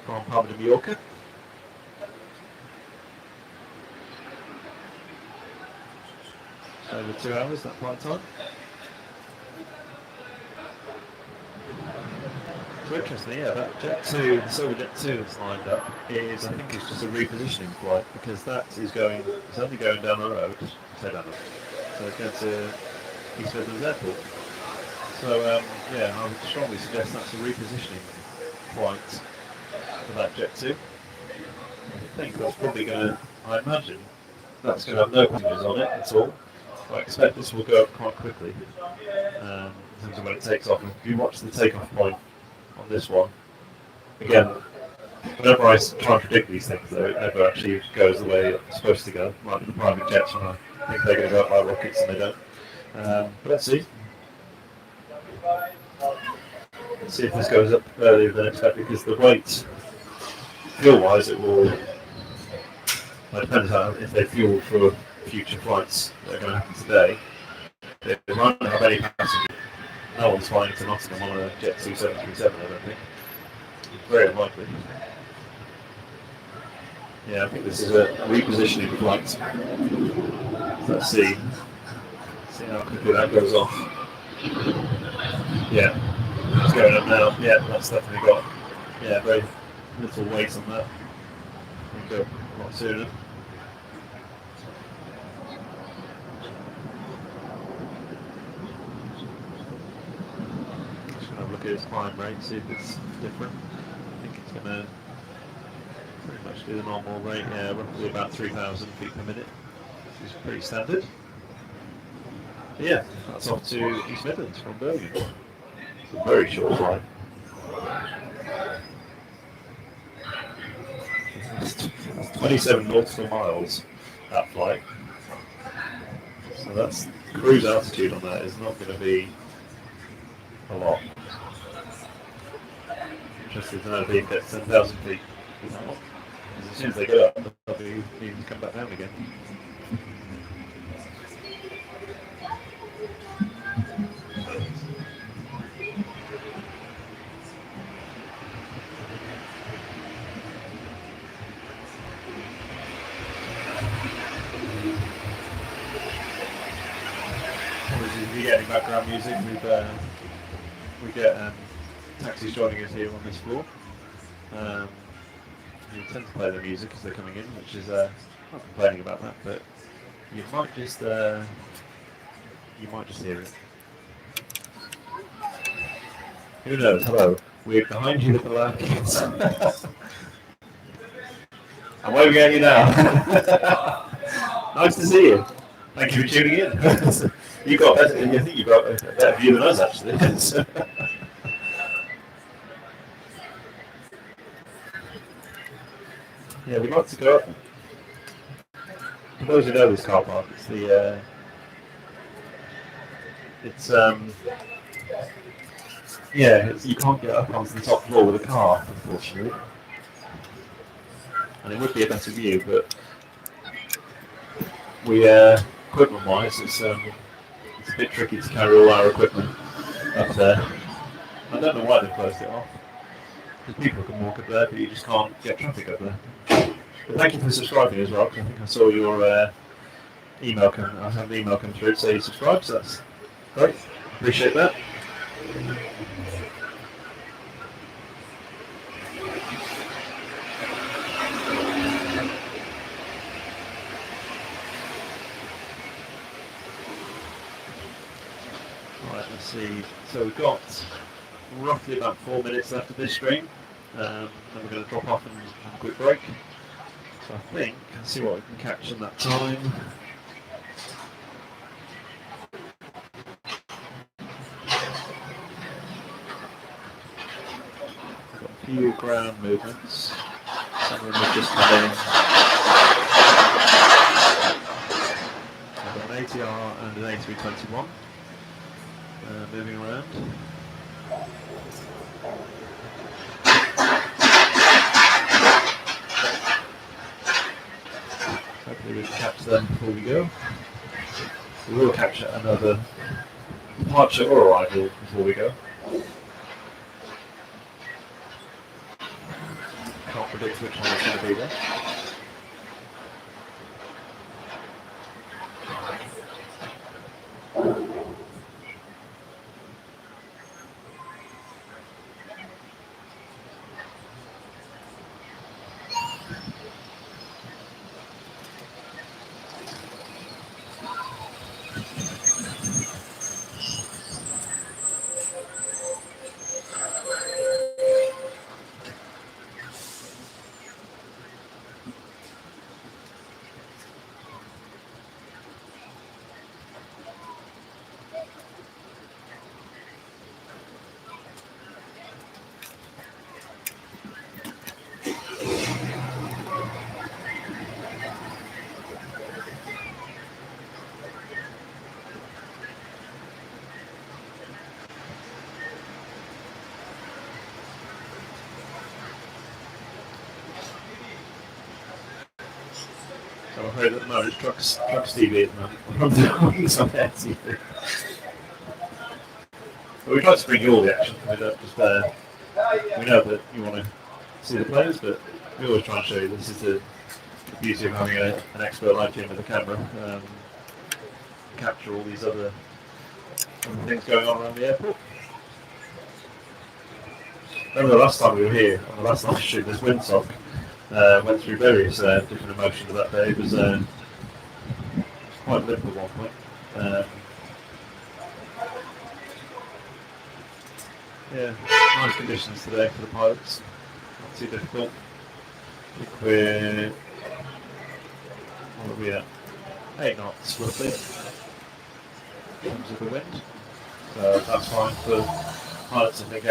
from Palma de Mallorca. Over 2 hours, that flight time. So interesting, yeah, that Jet 2, the Silver Jet 2 that's lined up is, I think it's just a repositioning flight because that is going, it's only going down the road, so it's going to East Midlands Airport. So, yeah, I would strongly suggest that's a repositioning flight for that Jet 2. I think that's probably going to, I imagine, that's going to have no passengers on it at all. I expect this will go up quite quickly in terms of when it takes off. If you watch the takeoff point on this one, again, whenever I try and predict these things, though, it never actually goes the way it's supposed to go. Like the private jets, when I think they're going to go up by rockets and they don't. But let's see. Let's see if this goes up earlier than expected, because the weight, fuel-wise, it will. Well, it depends on if they fuel for future flights that are going to happen today. They won't have any passengers. No one's flying to Nottingham on a Jet 2 737, I don't think. Very unlikely. Yeah, I think this is a repositioning flight. So let's see how quickly that goes off. Yeah, it's going up now. Yeah, that's definitely got very little weight on that. It'll go a lot sooner. Look at its climb rate, see if it's different. I think it's going to pretty much do the normal rate, roughly about 3,000 feet per minute, which is pretty standard. But yeah, that's off to East Midlands from Birmingham. It's a very short flight. That's 27 nautical miles, that flight. So that's cruise altitude on that is not going to be a lot. Interested to know if they get 10,000 feet. As soon as they go up, they'll be needing to come back down again. If you get any background music, we get taxis joining us here on this floor. You tend to play the music as they're coming in, which is not complaining about that, but you might just hear it. Who knows? Hello, we're behind you, little kids. I'm waving at you now. Nice to see you. Thank you for tuning in. I think you've got a better view than us, actually. Yeah, we'd like to go up. For those who know this car park, you can't get up onto the top floor with a car, unfortunately. And it would be a better view, but equipment-wise, it's a bit tricky to carry all our equipment up there. I don't know why they closed it off. Because people can walk up there, but you just can't get traffic up there. But thank you for subscribing as well, because I think I saw your email I had an email come through to say you subscribed, so that's great. Appreciate that. Right, let's see. So we've got roughly about 4 minutes left of this stream. Then we're going to drop off and have a quick break. So I think, let's see what we can catch in that time. few ground movements. Some of them have just come in. I've got an ATR and an A321 moving around. Hopefully we can catch them before we go. We will catch another departure or arrival before we go. Can't predict which one is going to be there. I'm afraid at the moment it's trucks TV at the moment. It's on air TV. But we try to bring you all the action. We don't just we know that you want to see the players, but we always try and show you this is the beauty of having an expert like him with a camera. Capture all these other things going on around the airport. Remember the last time we were here, on the last live shoot, this windsock went through various different emotions that day. It was quite limp at one point. Yeah, nice conditions today for the pilots. Not too difficult. I think we're, what are we at? 8 knots roughly in terms of the wind. So that's fine for pilots. I think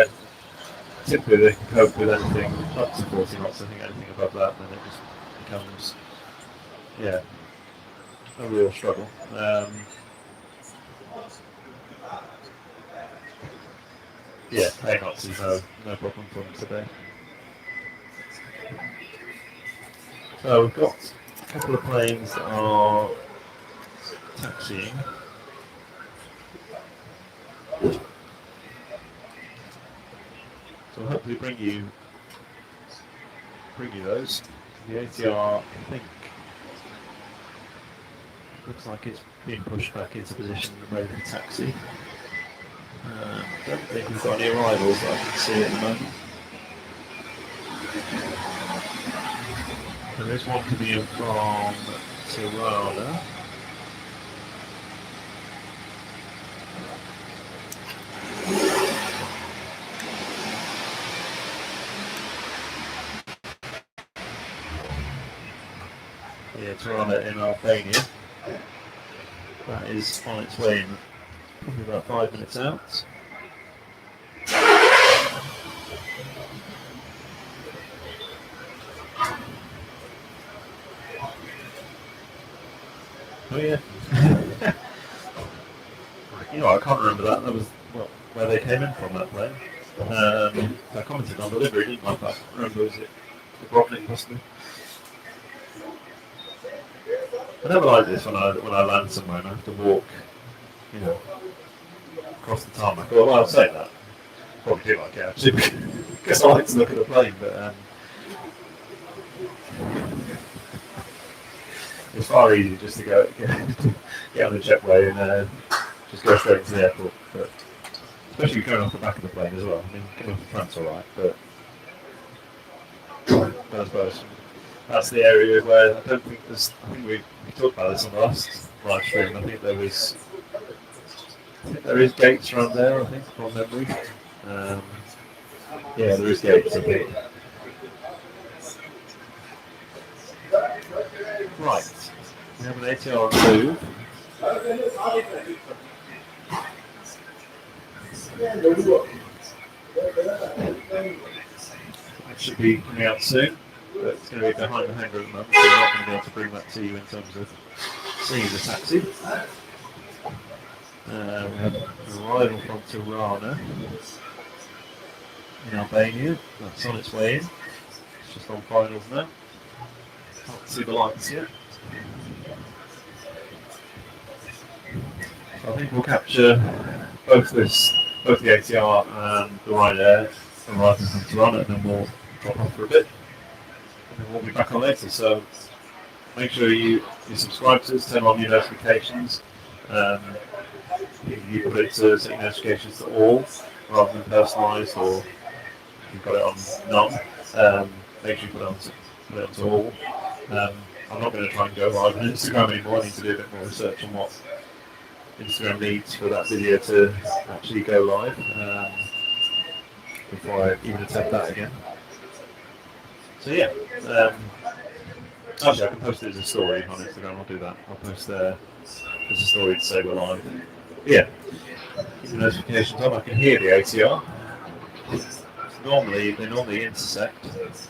typically they can cope with anything up to 40 knots. I think anything above that, then it just becomes, yeah, a real struggle. Yeah, 8 knots is no problem for them today. So we've got a couple of planes that are taxiing. So I'll hopefully bring you those. The ATR, I think, looks like it's being pushed back into position and ready to taxi. I don't think we've got any arrivals that I can see at the moment. There is one coming in from Tirana. Yeah, Tirana in Albania. That is on its way in, probably about 5 minutes out. Oh yeah. You know, I can't remember that. That was where they came in from, that plane. I commented on delivery, didn't I? I remember, was it the Brovnik possibly? I never like this when I land somewhere and I have to walk, you know, across the tarmac. Well, I'll say that. Probably do like it actually, because I like to look at the plane, but it's far easier just to get on the jetway and just go straight to the airport. But especially going off the back of the plane as well. I mean, coming off the front's alright, but I suppose that's the area where I don't think there's. I think we talked about this on the last live stream. I think there is gates around there. I think from memory. Yeah, there is gates. I think. Right, we have an ATR on move. should be coming out soon, but it's going to be behind the hangar at the moment, so we're not going to be able to bring that to you in terms of seeing the taxi. We have an arrival from Tirana in Albania. That's on its way in. It's just on finals now. Can't see the lights yet. So I think we'll capture both the ATR and the Ryanair arriving from Tirana, and then we'll drop off for a bit, and then we'll be back on later. So make sure you subscribe to us, turn on your notifications. You put it to setting notifications to all rather than personalised, or you've got it on none. Make sure you put it on to all. I'm not going to try and go live on Instagram anymore. I need to do a bit more research on what Instagram needs for that video to actually go live before I even attempt that again. So yeah, actually I can post it as a story on Instagram. I'll do that. I'll post there as a story to say we're live. Yeah, keep the notifications on. I can hear the ATR. They normally intersect because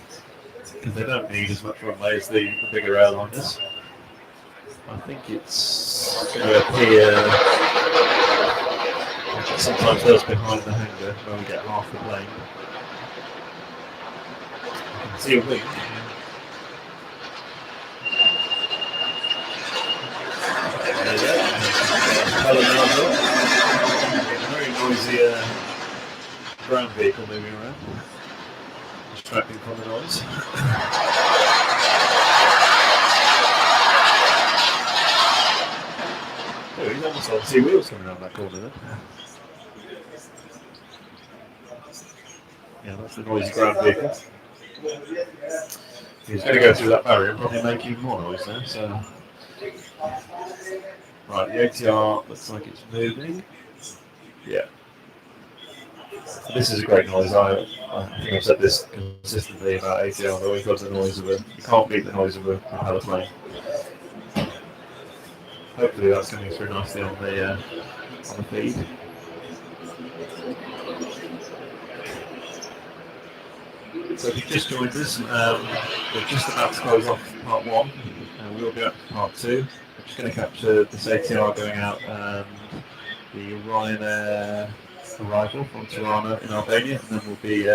they don't need as much runway as the bigger airliners. I think it's going to appear, it sometimes does behind the hangar when we get half the plane. I can see a wing. There you go. Very noisy ground vehicle moving around, distracting from the noise. Oh, he's almost on 2 wheels coming around that corner then. Yeah, that's the noisy ground vehicle. He's going to go through that barrier and probably make even more noise there. So, right, the ATR looks like it's moving. Yeah. So this is a great noise. I think I've said this consistently about ATR. Always got the noise of you can't beat the noise of a propeller plane. Hopefully that's coming through nicely on the feed. So if you've just joined us, we're just about to close off part 1, and we'll be up to part 2. We're just going to capture this ATR going out and the Ryanair arrival from Tirana in Albania, and then we'll be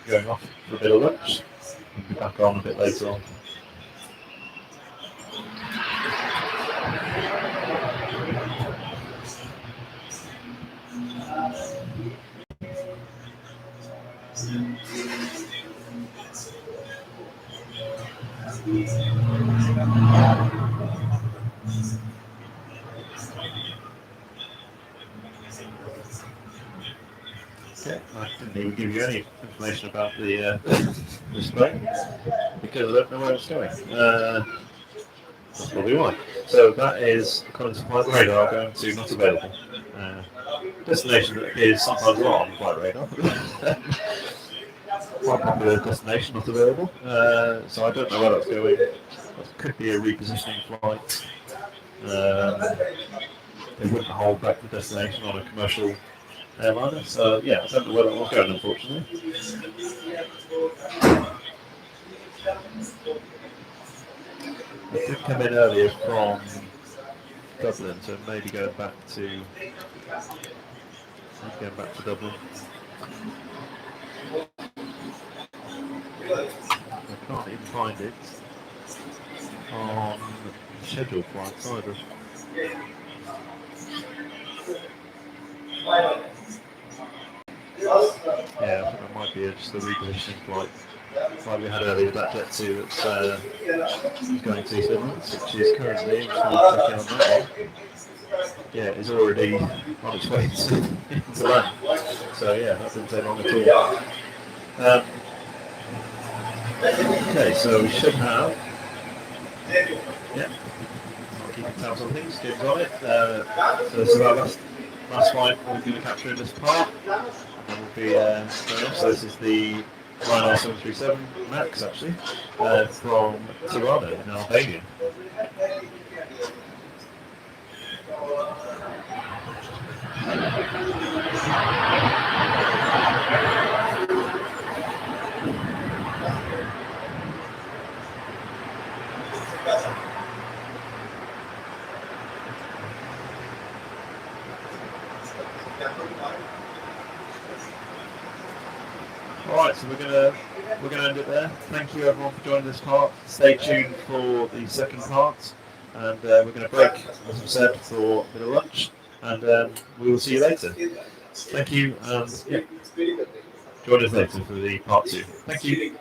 going off for a bit of lunch. We'll be back on a bit later on. Okay, I didn't even give you any information about the display because I don't know where it's going. That's probably why. So that is, according to flight radar, going to not available. Destination that appears sometimes not on flight radar. Quite popular destination, not available. So I don't know where that's going. That could be a repositioning flight. They wouldn't hold back the destination on a commercial airliner. So yeah, I don't know where that was going, unfortunately. It did come in earlier from Dublin, so maybe going back to Dublin. I can't even find it on scheduled flights either. Yeah, I think that might be just a repositioning flight. Like we had earlier, that Jet 2 that's going to Finland, which is currently, I'm just checking on that one. Yeah, it's already on its way to land. So yeah, that didn't take long at all. Okay, so we should have, yeah, I'll keep tabs on things, keep on it. So this is our last flight we're going to capture in this part. And we'll be going off. So this is the Ryanair 737 MAX actually, from Tirana in Albania. All right, so we're gonna end it there. Thank you everyone for joining this part. Stay tuned for the second part, and we're going to break, as I said, for a bit of lunch, and we will see you later. Thank you, and yeah, join us later for the part 2. Thank you.